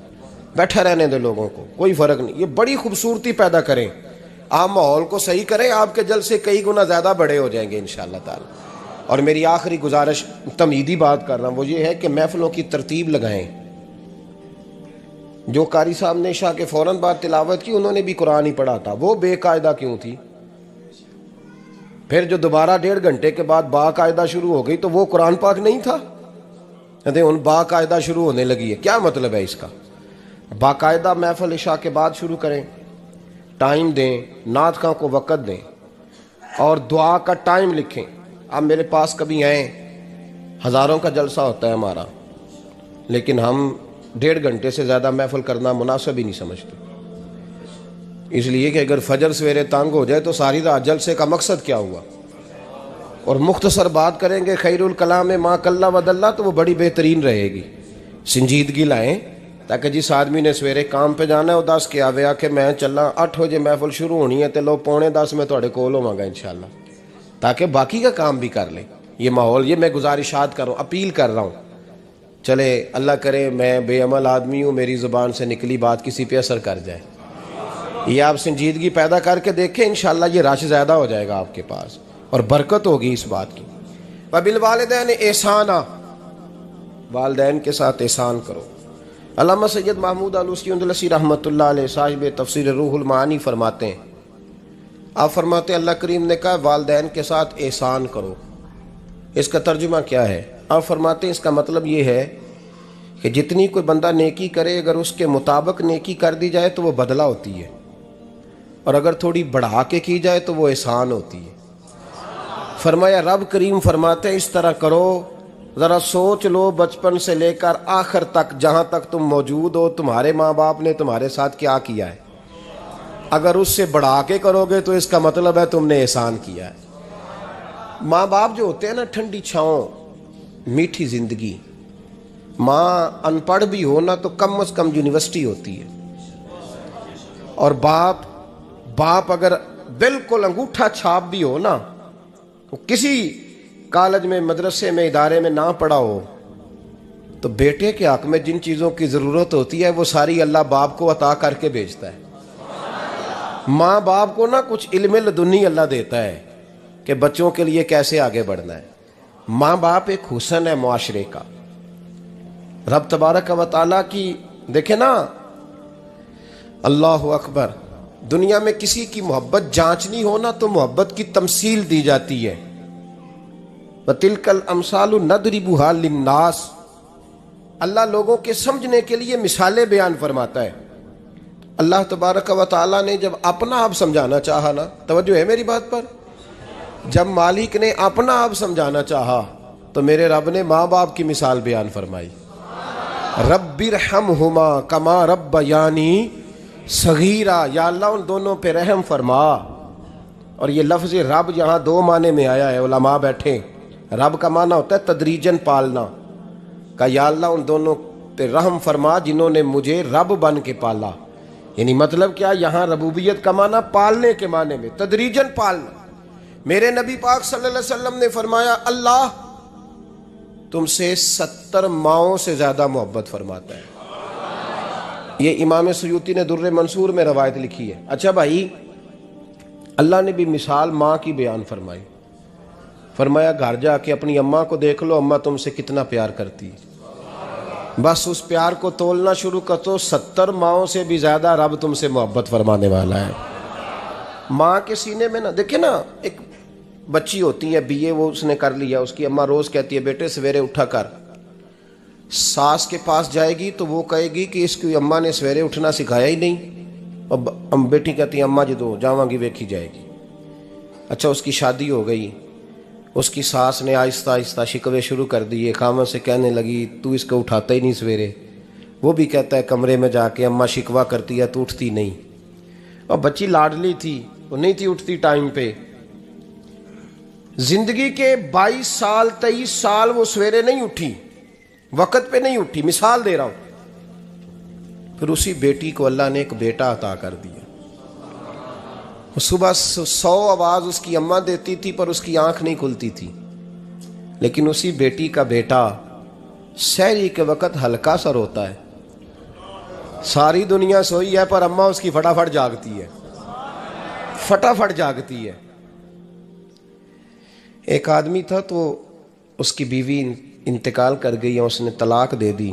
بیٹھا رہنے دے لوگوں کو، کوئی فرق نہیں۔ یہ بڑی خوبصورتی پیدا کریں، آپ ماحول کو صحیح کریں، آپ کے جل سے کئی گنا زیادہ بڑے ہو جائیں گے انشاءاللہ تعالی۔ اور میری آخری گزارش، تمہیدی بات کر رہا ہوں، وہ یہ ہے کہ محفلوں کی ترتیب لگائیں۔ جو قاری صاحب نے عشاء کے فوراً بعد تلاوت کی انہوں نے بھی قرآن ہی پڑھا تھا، وہ بے قاعدہ کیوں تھی؟ پھر جو دوبارہ 1.5 گھنٹے کے بعد باقاعدہ شروع ہو گئی تو وہ قرآن پاک نہیں تھا؟ کہتے ان باقاعدہ شروع ہونے لگی ہے، کیا مطلب ہے اس کا؟ باقاعدہ محفل عشاء کے بعد شروع کریں، ٹائم دیں، نعت خواں کو وقت دیں، اور دعا کا ٹائم لکھیں۔ آپ میرے پاس کبھی آئیں، ہزاروں کا جلسہ ہوتا ہے ہمارا، لیکن ہم 1.5 گھنٹے سے زیادہ محفل کرنا مناسب ہی نہیں سمجھتے، اس لیے کہ اگر فجر سویرے تنگ ہو جائے تو ساری رات جلسے کا مقصد کیا ہوا؟ اور مختصر بات کریں گے، خیر الکلام ما قل و دل، تو وہ بڑی بہترین رہے گی۔ سنجیدگی لائیں، تاکہ جس آدمی نے سویرے کام پہ جانا ہے وہ 10 کے آوے کہ میں چلا 8 بجے محفل شروع ہونی ہے، تو لو 9:45 میں تھوڑے کول ہوواں گا انشاءاللہ، تاکہ باقی کا کام بھی کر لیں۔ یہ ماحول، یہ میں گزارشات کر رہا ہوں، اپیل کر رہا ہوں۔ چلے اللہ کرے میں بے عمل آدمی ہوں، میری زبان سے نکلی بات کسی پہ اثر کر جائے۔ یہ آپ سنجیدگی پیدا کر کے دیکھیں، انشاءاللہ یہ رش زیادہ ہو جائے گا آپ کے پاس، اور برکت ہوگی اس بات کی۔ وبالوالدین احسانا، والدین کے ساتھ احسان کرو۔ علامہ سید محمود آلوسی اندلسی رحمۃ اللہ علیہ صاحب تفسیر روح المعانی فرماتے ہیں، آپ فرماتے ہیں اللہ کریم نے کہا والدین کے ساتھ احسان کرو، اس کا ترجمہ کیا ہے؟ آپ فرماتے ہیں اس کا مطلب یہ ہے کہ جتنی کوئی بندہ نیکی کرے اگر اس کے مطابق نیکی کر دی جائے تو وہ بدلہ ہوتی ہے، اور اگر تھوڑی بڑھا کے کی جائے تو وہ احسان ہوتی ہے۔ فرمایا رب کریم فرماتے ہیں اس طرح کرو، ذرا سوچ لو بچپن سے لے کر آخر تک جہاں تک تم موجود ہو تمہارے ماں باپ نے تمہارے ساتھ کیا کیا ہے، اگر اس سے بڑھا کے کرو گے تو اس کا مطلب ہے تم نے احسان کیا ہے۔ ماں باپ جو ہوتے ہیں نا، ٹھنڈی چھاؤں، میٹھی زندگی۔ ماں ان پڑھ بھی ہو نا تو کم از کم یونیورسٹی ہوتی ہے، اور باپ اگر بالکل انگوٹھا چھاپ بھی ہو نا، تو کسی کالج میں مدرسے میں ادارے میں نہ پڑھا ہو، تو بیٹے کے حق میں جن چیزوں کی ضرورت ہوتی ہے وہ ساری اللہ باپ کو عطا کر کے بھیجتا ہے۔ ماں باپ کو نا کچھ علم لدنی اللہ دیتا ہے کہ بچوں کے لیے کیسے آگے بڑھنا ہے۔ ماں باپ ایک حسن ہے معاشرے کا۔ رب تبارک و تعالیٰ کی دیکھیں نا، اللہ اکبر، دنیا میں کسی کی محبت جانچنی ہو نا تو محبت کی تمثیل دی جاتی ہے۔ وَتِلْكَ الْأَمْثَالُ نَضْرِبُهَا لِلنَّاسِ، اللہ لوگوں کے سمجھنے کے لیے مثالیں بیان فرماتا ہے۔ اللہ تبارک و تعالیٰ نے جب اپنا آپ سمجھانا چاہا نا، توجہ ہے میری بات پر، جب مالک نے اپنا آپ سمجھانا چاہا تو میرے رب نے ماں باپ کی مثال بیان فرمائی، رب ارحمہما کما ربیانی صغیرا، یا اللہ ان دونوں پہ رحم فرما۔ اور یہ لفظ رب یہاں دو معنی میں آیا ہے، علماء بیٹھے، رب کا معنی ہوتا ہے تدریجن پالنا، کہ یا اللہ ان دونوں پہ رحم فرما جنہوں نے مجھے رب بن کے پالا۔ یعنی مطلب کیا، یہاں ربوبیت کا معنی پالنے کے معنی میں، تدریجن پالنا۔ میرے نبی پاک صلی اللہ علیہ وسلم نے فرمایا اللہ تم سے 70 ماؤں سے زیادہ محبت فرماتا ہے۔ یہ امام سیوطی نے در منصور میں روایت لکھی ہے۔ اچھا بھائی، اللہ نے بھی مثال ماں کی بیان فرمائی، فرمایا گھر جا کے اپنی اماں کو دیکھ لو، اماں تم سے کتنا پیار کرتی ہے، بس اس پیار کو تولنا شروع کر تو 70 ماؤں سے بھی زیادہ رب تم سے محبت فرمانے والا ہے۔ ماں کے سینے میں نا، دیکھیں نا، ایک بچی ہوتی ہے BA، وہ اس نے کر لیا، اس کی اماں روز کہتی ہے بیٹے سویرے اٹھا کر، ساس کے پاس جائے گی تو وہ کہے گی کہ اس کی اماں نے سویرے اٹھنا سکھایا ہی نہیں، اور بیٹی کہتی ہے اماں جدو جاواں گی ویکھی جائے گی۔ اچھا اس کی شادی ہو گئی، اس کی ساس نے آہستہ آہستہ شکوے شروع کر دیے، خامن سے کہنے لگی تو اس کو اٹھاتا ہی نہیں سویرے، وہ بھی کہتا ہے کمرے میں جا کے اماں شکوہ کرتی ہے تو اٹھتی نہیں، اور بچی لاڈلی تھی، وہ نہیں تھی اٹھتی ٹائم پہ۔ زندگی کے 22 سال 23 سال وہ سویرے نہیں اٹھی، وقت پہ نہیں اٹھی، مثال دے رہا ہوں۔ پھر اسی بیٹی کو اللہ نے ایک بیٹا عطا کر دیا۔ صبح 100 آواز اس کی اماں دیتی تھی پر اس کی آنکھ نہیں کھلتی تھی، لیکن اسی بیٹی کا بیٹا سحری کے وقت ہلکا سا روتا ہے، ساری دنیا سوئی ہے پر اماں اس کی فٹافٹ جاگتی ہے، فٹافٹ جاگتی ہے۔ ایک آدمی تھا تو اس کی بیوی انتقال کر گئی، اس نے طلاق دے دی،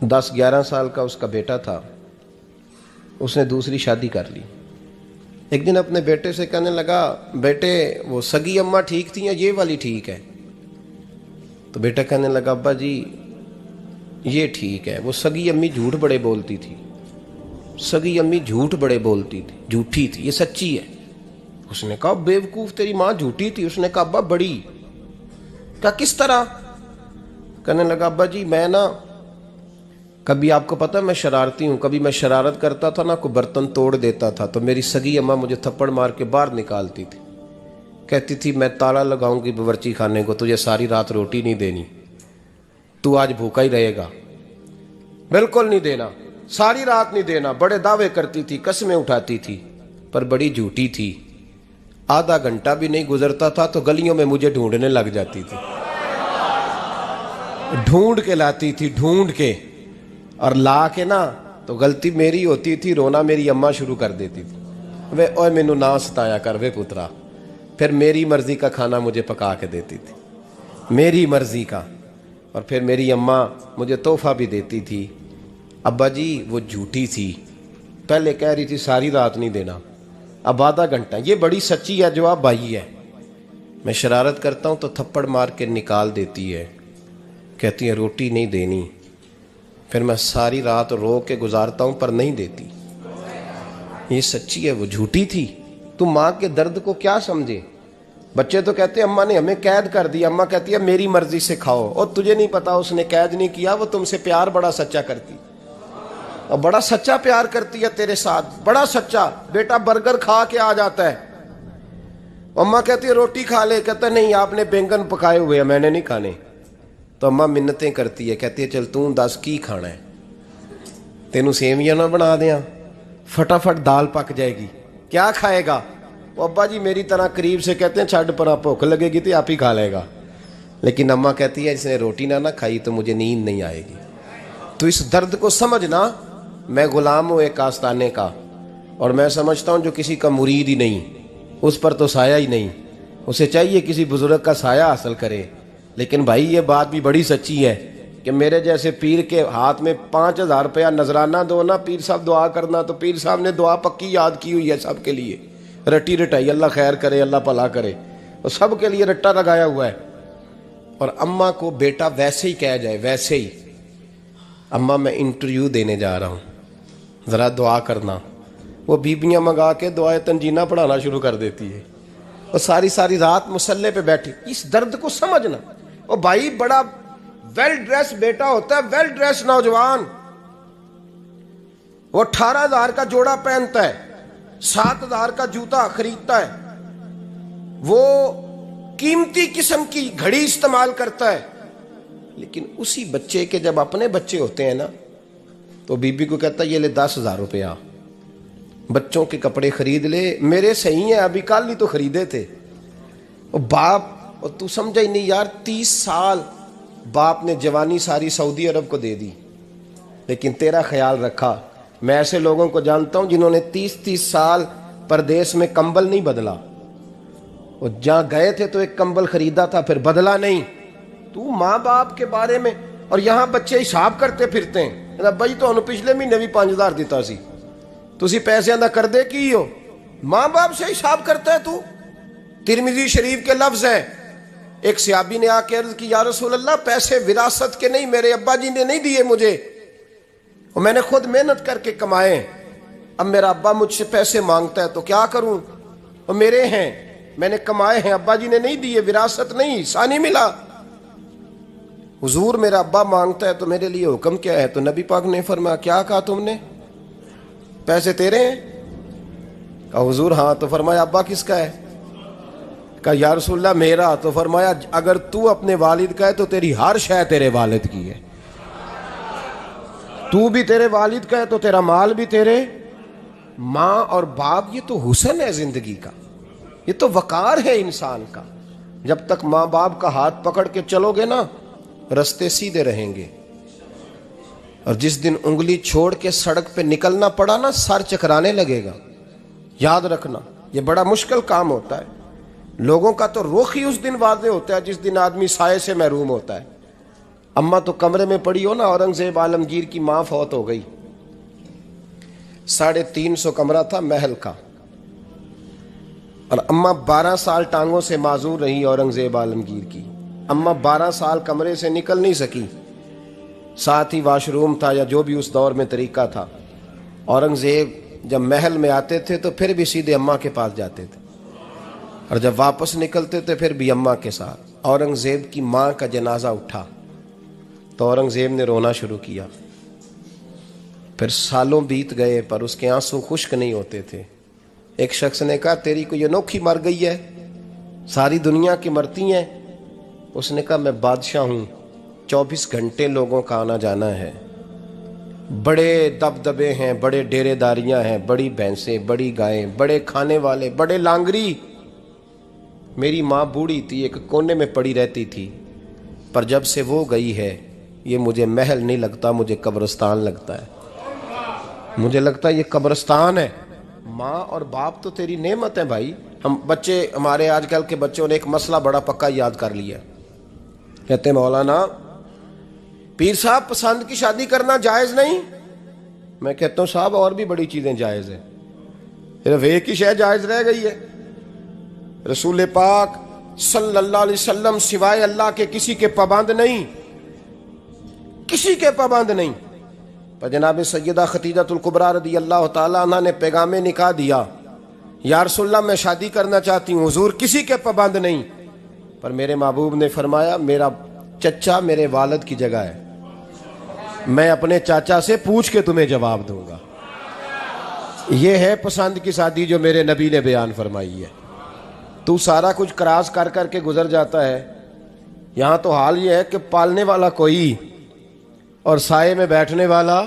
10-11 سال کا اس کا بیٹا تھا، اس نے دوسری شادی کر لی۔ ایک دن اپنے بیٹے سے کہنے لگا بیٹے وہ سگی اماں ٹھیک تھی یا یہ والی ٹھیک ہے؟ تو بیٹا کہنے لگا ابا جی یہ ٹھیک ہے، وہ سگی امی جھوٹ بڑے بولتی تھی، سگی امی جھوٹ بڑے بولتی تھی، جھوٹی تھی، یہ سچی ہے۔ اس نے کہا بے وقوف تیری ماں جھوٹی تھی؟ اس نے کہا ابا بڑی۔ کہا کس طرح؟ کہنے لگا ابا جی میں نا کبھی، آپ کو پتہ میں شرارتی ہوں، کبھی میں شرارت کرتا تھا نا، کوئی برتن توڑ دیتا تھا تو میری سگی اماں مجھے تھپڑ مار کے باہر نکالتی تھی، کہتی تھی میں تالا لگاؤں گی باورچی خانے کو، تجھے ساری رات روٹی نہیں دینی، تو آج بھوکا ہی رہے گا، بالکل نہیں دینا، ساری رات نہیں دینا۔ بڑے دعوے کرتی تھی، قسمیں اٹھاتی تھی، پر بڑی جھوٹی تھی۔ آدھا گھنٹہ بھی نہیں گزرتا تھا تو گلیوں میں مجھے ڈھونڈنے لگ جاتی تھی، ڈھونڈ کے لاتی تھی، ڈھونڈ کے، اور لا کے نا تو غلطی میری ہوتی تھی، رونا میری اماں شروع کر دیتی تھی، وے اوے مینوں نہ ستایا کر وے پترا، پھر میری مرضی کا کھانا مجھے پکا کے دیتی تھی۔ میری مرضی کا. اور پھر میری اماں مجھے تحفہ بھی دیتی تھی. ابا جی وہ جھوٹی تھی, پہلے کہہ رہی تھی ساری رات نہیں دینا, اب آدھا گھنٹہ. یہ بڑی سچی ہے, جواب بھائی ہے. میں شرارت کرتا ہوں تو تھپڑ مار کے نکال دیتی ہے, کہتی ہے روٹی نہیں دینی. پھر میں ساری رات رو کے گزارتا ہوں پر نہیں دیتی. یہ سچی ہے, وہ جھوٹی تھی. تو ماں کے درد کو کیا سمجھے. بچے تو کہتے ہیں اماں نے ہمیں قید کر دیا, اماں کہتی ہے میری مرضی سے کھاؤ. اور تجھے نہیں پتا اس نے قید نہیں کیا, وہ تم سے پیار بڑا سچا کرتی, اور بڑا سچا پیار کرتی ہے تیرے ساتھ, بڑا سچا. بیٹا برگر کھا کے آ جاتا ہے, اماں کہتی ہے روٹی کھا لے, کہتا ہے نہیں آپ نے بینگن پکائے ہوئے ہیں میں نے نہیں کھانے. تو اماں منتیں کرتی ہے, کہتی ہے چل توں دس کی کھانا ہے, تینوں سیویاں نہ بنا دیاں, فٹافٹ دال پک جائے گی, کیا کھائے گا. وہ ابا جی میری طرح قریب سے کہتے ہیں چھڈ پر, بھوک لگے گی تو آپ ہی کھا لے گا. لیکن اماں کہتی ہے اس نے روٹی نہ کھائی تو مجھے نیند نہیں آئے گی. تو اس درد کو سمجھنا. میں غلام ہوں ایک آستانے کا, اور میں سمجھتا ہوں جو کسی کا مرید ہی نہیں اس پر تو سایہ ہی نہیں, اسے چاہیے کسی بزرگ کا سایہ حاصل کرے. لیکن بھائی یہ بات بھی بڑی سچی ہے کہ میرے جیسے پیر کے ہاتھ میں 5,000 روپیہ نذرانہ دو نا, پیر صاحب دعا کرنا, تو پیر صاحب نے دعا پکی یاد کی ہوئی ہے سب کے لیے, رٹی رٹائی, اللہ خیر کرے اللہ بھلا کرے, اور سب کے لیے رٹا لگایا ہوا ہے. اور اماں کو بیٹا ویسے ہی کہہ جائے, ویسے ہی اماں میں انٹرویو دینے جا رہا ہوں ذرا دعا کرنا, وہ بیبیاں منگا کے دعائے تنجینہ پڑھانا شروع کر دیتی ہے, اور ساری رات مصلے پہ بیٹھی. اس درد کو سمجھنا. اور بھائی بڑا ویل ڈریس بیٹا ہوتا ہے, ویل ڈریس نوجوان, وہ 18,000 کا جوڑا پہنتا ہے, 7,000 کا جوتا خریدتا ہے, وہ قیمتی قسم کی گھڑی استعمال کرتا ہے. لیکن اسی بچے کے جب اپنے بچے ہوتے ہیں نا تو بی بی کو کہتا ہے یہ لے 10,000 روپیہ, بچوں کے کپڑے خرید لے, میرے صحیح ہیں ابھی کل ہی تو خریدے تھے. اور باپ, اور تو سمجھا ہی نہیں یار, 30 سال باپ نے جوانی ساری سعودی عرب کو دے دی, لیکن تیرا خیال رکھا. میں ایسے لوگوں کو جانتا ہوں جنہوں نے 30 سال پردیس میں کمبل نہیں بدلا, اور جہاں گئے تھے تو ایک کمبل خریدا تھا پھر بدلا نہیں. تو ماں باپ کے بارے میں, اور یہاں بچے حساب کرتے پھرتے ہیں, بھائی تو پچھلے مہینے بھی 5,000 دیتا سی, تسی پیسے نہ کر دے کی ہو, ماں باپ سے حساب کرتا ہے تو. ترمذی شریف کے لفظ ہیں, ایک صحابی نے آ کے عرض کی یا رسول اللہ پیسے وراثت کے نہیں, میرے ابا جی نے نہیں دیے مجھے, اور میں نے خود محنت کر کے کمائے, اب میرا ابا مجھ سے پیسے مانگتا ہے تو کیا کروں, اور میرے ہیں میں نے کمائے ہیں, ابا جی نے نہیں دیے, وراثت نہیں, حصہ نہیں ملا. حضور میرا ابا مانگتا ہے تو میرے لیے حکم کیا ہے. تو نبی پاک نے فرمایا کیا کہا تم نے, پیسے تیرے ہیں؟ کہا حضور ہاں. تو فرمایا ابا کس کا ہے؟ کہا یا رسول اللہ میرا. تو فرمایا اگر تو اپنے والد کا ہے تو تیری ہر شے تیرے والد کی ہے, تو بھی تیرے والد کا ہے تو تیرا مال بھی تیرے. ماں اور باپ یہ تو حسن ہے زندگی کا, یہ تو وقار ہے انسان کا. جب تک ماں باپ کا ہاتھ پکڑ کے چلو گے نا رستے سیدھے رہیں گے, اور جس دن انگلی چھوڑ کے سڑک پہ نکلنا پڑا نا سر چکرانے لگے گا. یاد رکھنا یہ بڑا مشکل کام ہوتا ہے. لوگوں کا تو رخ ہی اس دن واضح ہوتا ہے جس دن آدمی سائے سے محروم ہوتا ہے. اماں تو کمرے میں پڑی ہو نا, اورنگزیب عالمگیر کی ماں فوت ہو گئی, 350 کمرہ تھا محل کا, اور اماں 12 سال ٹانگوں سے معذور رہی اورنگزیب عالمگیر کی. اماں 12 سال کمرے سے نکل نہیں سکی, ساتھ ہی واش روم تھا یا جو بھی اس دور میں طریقہ تھا. اورنگزیب جب محل میں آتے تھے تو پھر بھی سیدھے اماں کے پاس جاتے تھے, اور جب واپس نکلتے تھے پھر بھی اماں کے ساتھ. اورنگزیب کی ماں کا جنازہ اٹھا تو اورنگزیب نے رونا شروع کیا. پھر سالوں بیت گئے پر اس کے آنسو خشک نہیں ہوتے تھے. ایک شخص نے کہا تیری کوئی انوکھی مر گئی ہے, ساری دنیا کی مرتی ہیں. اس نے کہا میں بادشاہ ہوں, 24 گھنٹے لوگوں کا آنا جانا ہے, بڑے دبدبے ہیں, بڑے ڈیرے داریاں ہیں, بڑی بھینسیں, بڑی گائیں, بڑے کھانے والے, بڑے لانگری. میری ماں بوڑھی تھی, ایک کونے میں پڑی رہتی تھی, پر جب سے وہ گئی ہے یہ مجھے محل نہیں لگتا, مجھے قبرستان لگتا ہے. مجھے لگتا ہے یہ قبرستان ہے. ماں اور باپ تو تیری نعمت ہے بھائی. ہم بچے, ہمارے آج کل کے بچوں نے ایک مسئلہ بڑا پکا یاد کر لیا, کہتے ہیں مولانا پیر صاحب پسند کی شادی کرنا جائز نہیں؟ میں کہتا ہوں صاحب اور بھی بڑی چیزیں جائز ہیں، صرف ایک ہی شے جائز رہ گئی ہے۔ رسول پاک صلی اللہ علیہ وسلم سوائے اللہ کے کسی کے پابند نہیں، کسی کے پابند نہیں۔ پر جناب سیدہ خدیجہ الکبریٰ رضی اللہ تعالیٰ عنہ نے پیغام نکاح دیا، یا رسول اللہ میں شادی کرنا چاہتی ہوں، حضور کسی کے پابند نہیں، پر میرے محبوب نے فرمایا میرا چچا میرے والد کی جگہ ہے، میں اپنے چاچا سے پوچھ کے تمہیں جواب دوں گا۔ یہ ہے پسند کی شادی جو میرے نبی نے بیان فرمائی ہے۔ تو سارا کچھ کراس کر کر کے گزر جاتا ہے، یہاں تو حال یہ ہے کہ پالنے والا کوئی اور سائے میں بیٹھنے والا،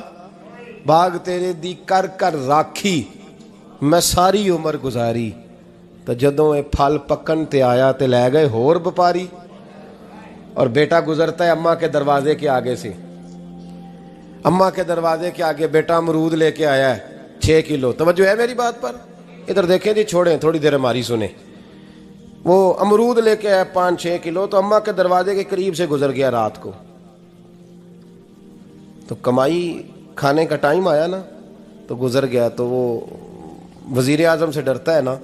باغ تیرے دی کر کر راکھی میں ساری عمر گزاری، تو جدوں اے پھل پکن تے آیا تے لے گئے ہور بپاری۔ اور بیٹا گزرتا ہے اماں کے دروازے کے آگے سے، اماں کے دروازے کے آگے بیٹا امرود لے کے آیا ہے 6 کلو۔ توجہ ہے میری بات پر؟ ادھر دیکھیں جی، چھوڑیں تھوڑی دیر ہماری سنیں۔ وہ امرود لے کے آیا 5-6 کلو، تو اماں کے دروازے کے قریب سے گزر گیا رات کو، تو کمائی کھانے کا ٹائم آیا نا، تو گزر گیا۔ تو وہ وزیر اعظم سے ڈرتا ہے نا،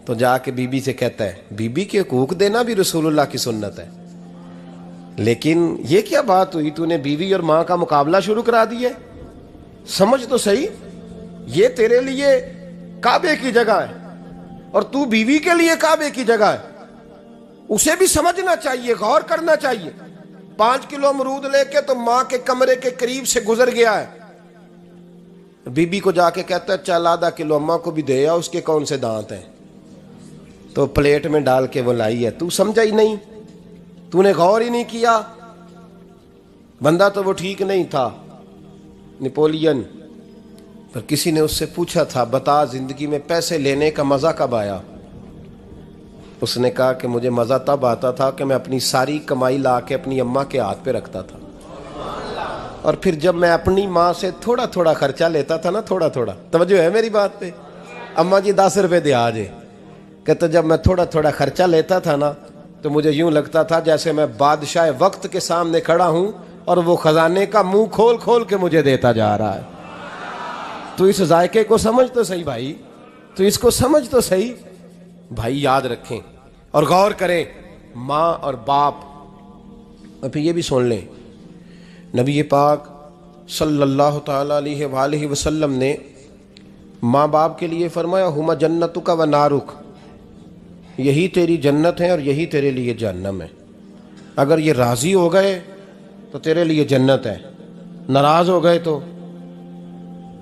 تو جا کے بی بی سے کہتا ہے بی بی کے حقوق دینا بھی رسول اللہ کی سنت ہے، لیکن یہ کیا بات ہوئی، تو نے بیوی اور ماں کا مقابلہ شروع کرا دیا ہے؟ سمجھ تو صحیح، یہ تیرے لیے کعبے کی جگہ ہے اور تو بیوی کے لیے کعبے کی جگہ ہے، اسے بھی سمجھنا چاہیے، غور کرنا چاہیے۔ 5 کلو امرود لے کے تو ماں کے کمرے کے قریب سے گزر گیا ہے، بی بی کو جا کے کہتا ہے چل آدھا کلو اماں کو بھی دے آ، اس کے کون سے دانت ہیں، تو پلیٹ میں ڈال کے وہ لائی ہے۔ تو سمجھا ہی نہیں، تو نے غور ہی نہیں کیا۔ بندہ تو وہ ٹھیک نہیں تھا، نپولین، پر کسی نے اس سے پوچھا تھا بتا زندگی میں پیسے لینے کا مزہ کب آیا؟ اس نے کہا کہ مجھے مزہ تب آتا تھا کہ میں اپنی ساری کمائی لا کے اپنی اماں کے ہاتھ پہ رکھتا تھا، اور پھر جب میں اپنی ماں سے تھوڑا تھوڑا خرچہ لیتا تھا نا، تھوڑا تھوڑا، توجہ ہے میری بات پہ؟ اماں جی 10 روپے دے آجے، کہتا جب میں تھوڑا تھوڑا خرچہ لیتا تھا نا، تو مجھے یوں لگتا تھا جیسے میں بادشاہ وقت کے سامنے کھڑا ہوں اور وہ خزانے کا منہ کھول کھول کے مجھے دیتا جا رہا ہے۔ تو اس ذائقے کو سمجھ تو صحیح بھائی، تو اس کو سمجھ تو صحیح بھائی، یاد رکھیں اور غور کریں۔ ماں اور باپ، اور پھر یہ بھی سن لیں، نبی پاک صلی اللہ تعالی علیہ وآلہ وسلم نے ماں باپ کے لیے فرمایا ہما جنتک و نارک، یہی تیری جنت ہے اور یہی تیرے لیے جہنم ہے۔ اگر یہ راضی ہو گئے تو تیرے لیے جنت ہے، ناراض ہو گئے تو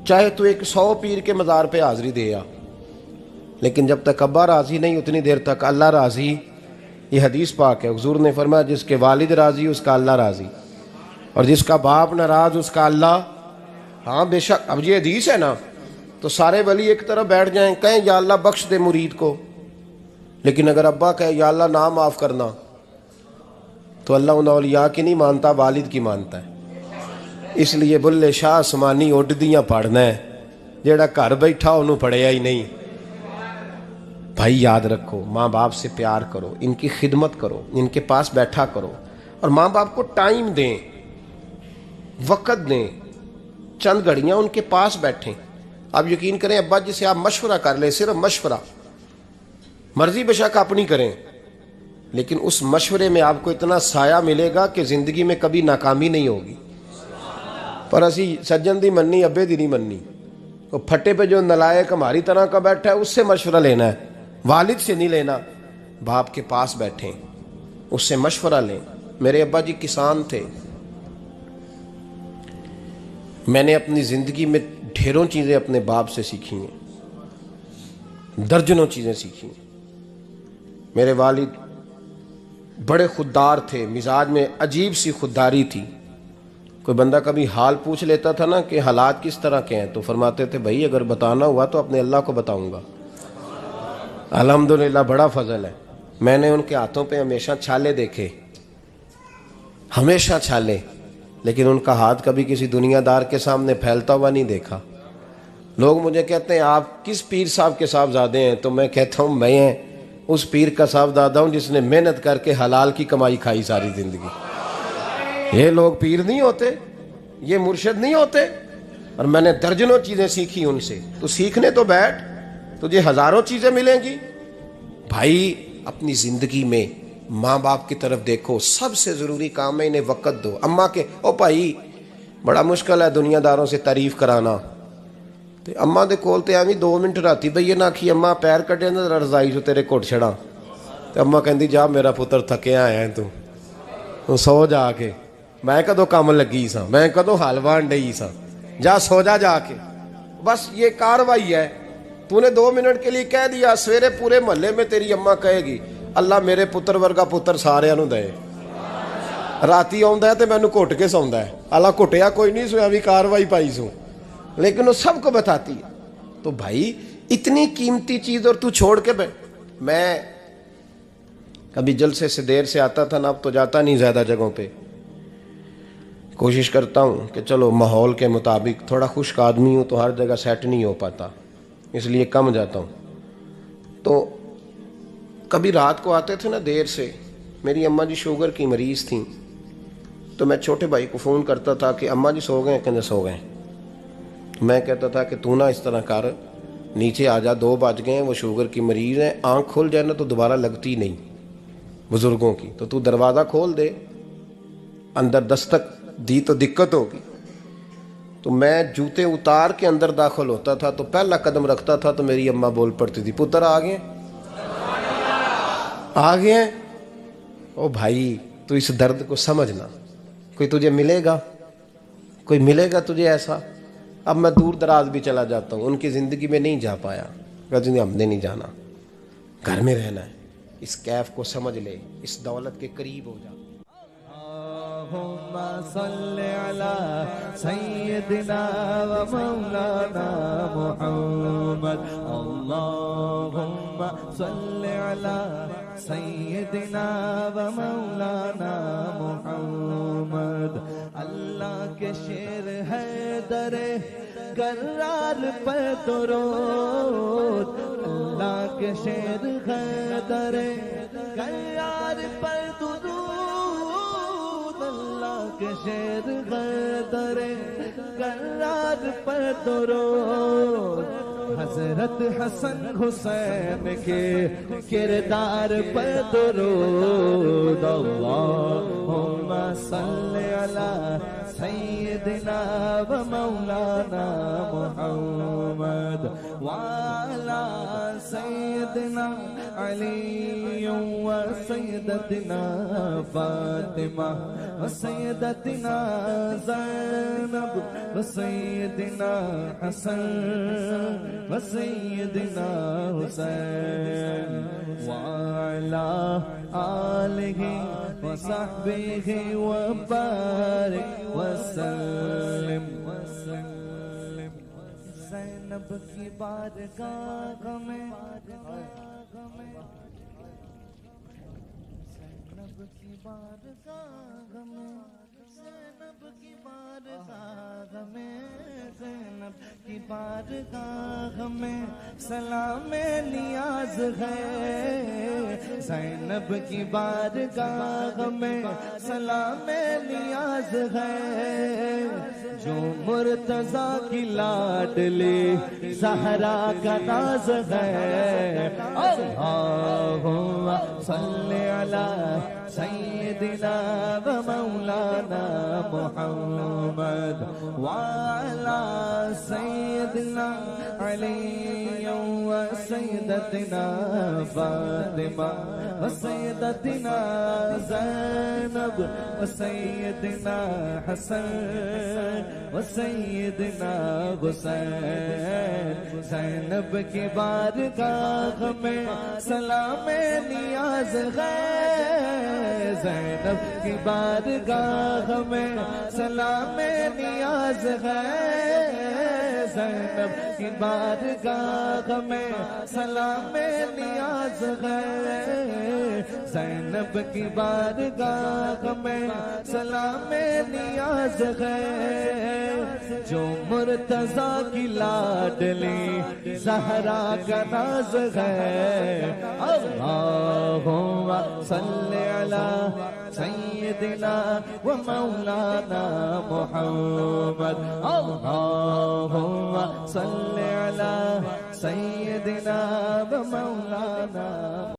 چاہے تو 100 پیر کے مزار پہ حاضری دے آ، لیکن جب تک ابا راضی نہیں اتنی دیر تک اللہ راضی۔ یہ حدیث پاک ہے، حضور نے فرمایا جس کے والد راضی اس کا اللہ راضی، اور جس کا باپ ناراض اس کا اللہ۔ ہاں بے شک، اب یہ حدیث ہے نا، تو سارے ولی ایک طرف بیٹھ جائیں، کہیں یا اللہ بخش دے مرید کو، لیکن اگر ابا کہے یا اللہ نہ معاف کرنا، تو اللہ ان اولیاء کی نہیں مانتا، والد کی مانتا ہے۔ اس لیے بلے شاہ آسمانی اڈدیاں پڑھنا ہے، جیڑا گھر بیٹھا انہوں پڑھیا ہی نہیں۔ بھائی یاد رکھو، ماں باپ سے پیار کرو، ان کی خدمت کرو، ان کے پاس بیٹھا کرو، اور ماں باپ کو ٹائم دیں، وقت دیں، چند گھڑیاں ان کے پاس بیٹھیں۔ آپ یقین کریں ابا جی سے آپ مشورہ کر لیں، صرف مشورہ، مرضی بے شک اپنی کریں، لیکن اس مشورے میں آپ کو اتنا سایہ ملے گا کہ زندگی میں کبھی ناکامی نہیں ہوگی۔ پر اسی سجن دی مننی ابے دی نہیں مننی، وہ پھٹے پہ جو نلائق ہماری طرح کا بیٹھا ہے اس سے مشورہ لینا ہے، والد سے نہیں لینا۔ باپ کے پاس بیٹھیں، اس سے مشورہ لیں۔ میرے ابا جی کسان تھے، میں نے اپنی زندگی میں ڈھیروں چیزیں اپنے باپ سے سیکھی ہیں، درجنوں چیزیں سیکھی ہیں۔ میرے والد بڑے خوددار تھے، مزاج میں عجیب سی خودداری تھی۔ کوئی بندہ کبھی حال پوچھ لیتا تھا نا کہ حالات کس طرح کے ہیں، تو فرماتے تھے بھائی اگر بتانا ہوا تو اپنے اللہ کو بتاؤں گا۔ الحمدللہ بڑا فضل ہے، میں نے ان کے ہاتھوں پہ ہمیشہ چھالے دیکھے، ہمیشہ چھالے، لیکن ان کا ہاتھ کبھی کسی دنیا دار کے سامنے پھیلتا ہوا نہیں دیکھا۔ لوگ مجھے کہتے ہیں آپ کس پیر صاحب کے صاحبزادے ہیں، تو میں کہتا ہوں میں اس پیر کا صاحبزادہ ہوں جس نے محنت کر کے حلال کی کمائی کھائی ساری زندگی۔ یہ لوگ پیر نہیں ہوتے، یہ مرشد نہیں ہوتے، اور میں نے درجنوں چیزیں سیکھی ان سے۔ تو سیکھنے تو بیٹھ، تجھے ہزاروں چیزیں ملیں گی۔ بھائی اپنی زندگی میں ماں باپ کی طرف دیکھو، سب سے ضروری کام ہے انہیں وقت دو۔ اماں کے او بھائی بڑا مشکل ہے دنیا داروں سے تعریف کرانا، تو اماں دے کول تے ایویں 2 منٹ راتی بھئی نہ آکھی اماں پیر کٹے نہ رضائی جو تیرے گھٹ چھڑا، تو اماں کہندی جا میرا پتر تھکیا آیا ہے تو سو جا کے، میں کدو کام لگی سا، میں کدو حال وان ڈئی سا، جا سو جا کے۔ بس یہ کاروائی ہے، تو نے 2 منٹ کے لیے کہہ دیا، سویرے پورے محلے میں تیری اماں کہے گی اللہ میرے پتر ورگا پتر سارے نو دے، راتی آؤندا ہے تے مینوں گھٹ کے سوندا ہے، اللہ گھٹیا کوئی نہیں سویا بھی کاروائی پائی سو، لیکن وہ سب کو بتاتی ہے۔ تو بھائی اتنی قیمتی چیز اور تو چھوڑ کے میں کبھی جلسے سے دیر سے آتا تھا نا، اب تو جاتا نہیں زیادہ جگہوں پہ، کوشش کرتا ہوں کہ چلو ماحول کے مطابق، تھوڑا خشک آدمی ہوں تو ہر جگہ سیٹ نہیں ہو پاتا، اس لیے کم جاتا ہوں۔ تو کبھی رات کو آتے تھے نا دیر سے، میری اماں جی شوگر کی مریض تھیں، تو میں چھوٹے بھائی کو فون کرتا تھا کہ اماں جی سو گئے، کہنے سو گئے۔ میں کہتا تھا کہ تو نہ اس طرح کر، نیچے آ جا، 2 بج گئے ہیں، وہ شوگر کی مریض ہیں، آنکھ کھل جائے نا تو دوبارہ لگتی نہیں بزرگوں کی، تو دروازہ کھول دے، اندر دستک دی تو دقت ہوگی۔ تو میں جوتے اتار کے اندر داخل ہوتا تھا، تو پہلا قدم رکھتا تھا تو میری اماں بول پڑتی تھی پتر آ گئے آ گئے ہیں۔ او بھائی تو اس درد کو سمجھنا، کوئی تجھے ملے گا، کوئی ملے گا تجھے ایسا؟ اب میں دور دراز بھی چلا جاتا ہوں، ان کی زندگی میں نہیں جا پایا، کہتے ہم نے نہیں جانا، گھر میں رہنا ہے، اس کیف کو سمجھ لے، اس دولت کے قریب ہو جا۔ اللہم صلی علی سیدنا و مولانا محمد، اللہم صلی علی سیدنا و مولانا محمد۔ اللہ کے شیر ہے در کرار پر درود، اللہ کے شیر ہے در کرار پر درود، اللہ کے شیر ہے در کرار پر درود، حضرت حسن حسین کے کردار پر درود، اللہم صلی علی سیدنا و مولانا محمد، وعلی سیدنا علی و سیدتنا فاطمہ و سیدتنا زینب و سیدنا حسن و سیدنا حسین، وعلی آلہ و صحبہ و بارک وسلم۔ زینب کی بارگاہ میں، زینب کی بارگاہ میں، زینب کی بارگاہ میں، زینب کی بارگاہ میں سلام نیاز ہے، زینب کی بارگاہ میں سلام نیاز ہے، جو مرتضیٰ کی لاڈلی زہرا کا ناز ہے، اللہم صلی علی سیدنا و مولانا محمد، وعلی سیدنا علی و سیدتنا فاطمہ و سیدتنا زینب و سیدنا حسن و سیدنا حسین، زینب کی بارگاہ میں سلام نیاز ہے، زینب کی بارگاہ میں سلام نیاز ہے، زینب کی بارگاہ میں سلام نیاز ہے، زینب کی بارگاہ میں سلام نیاز ہے، جو مرتضیٰ کی لاڈلی زہرا کا ناز ہے اللہم صلی علی سیدنا و مولانا محمد اللہم صلی علی سیدنا و مولانا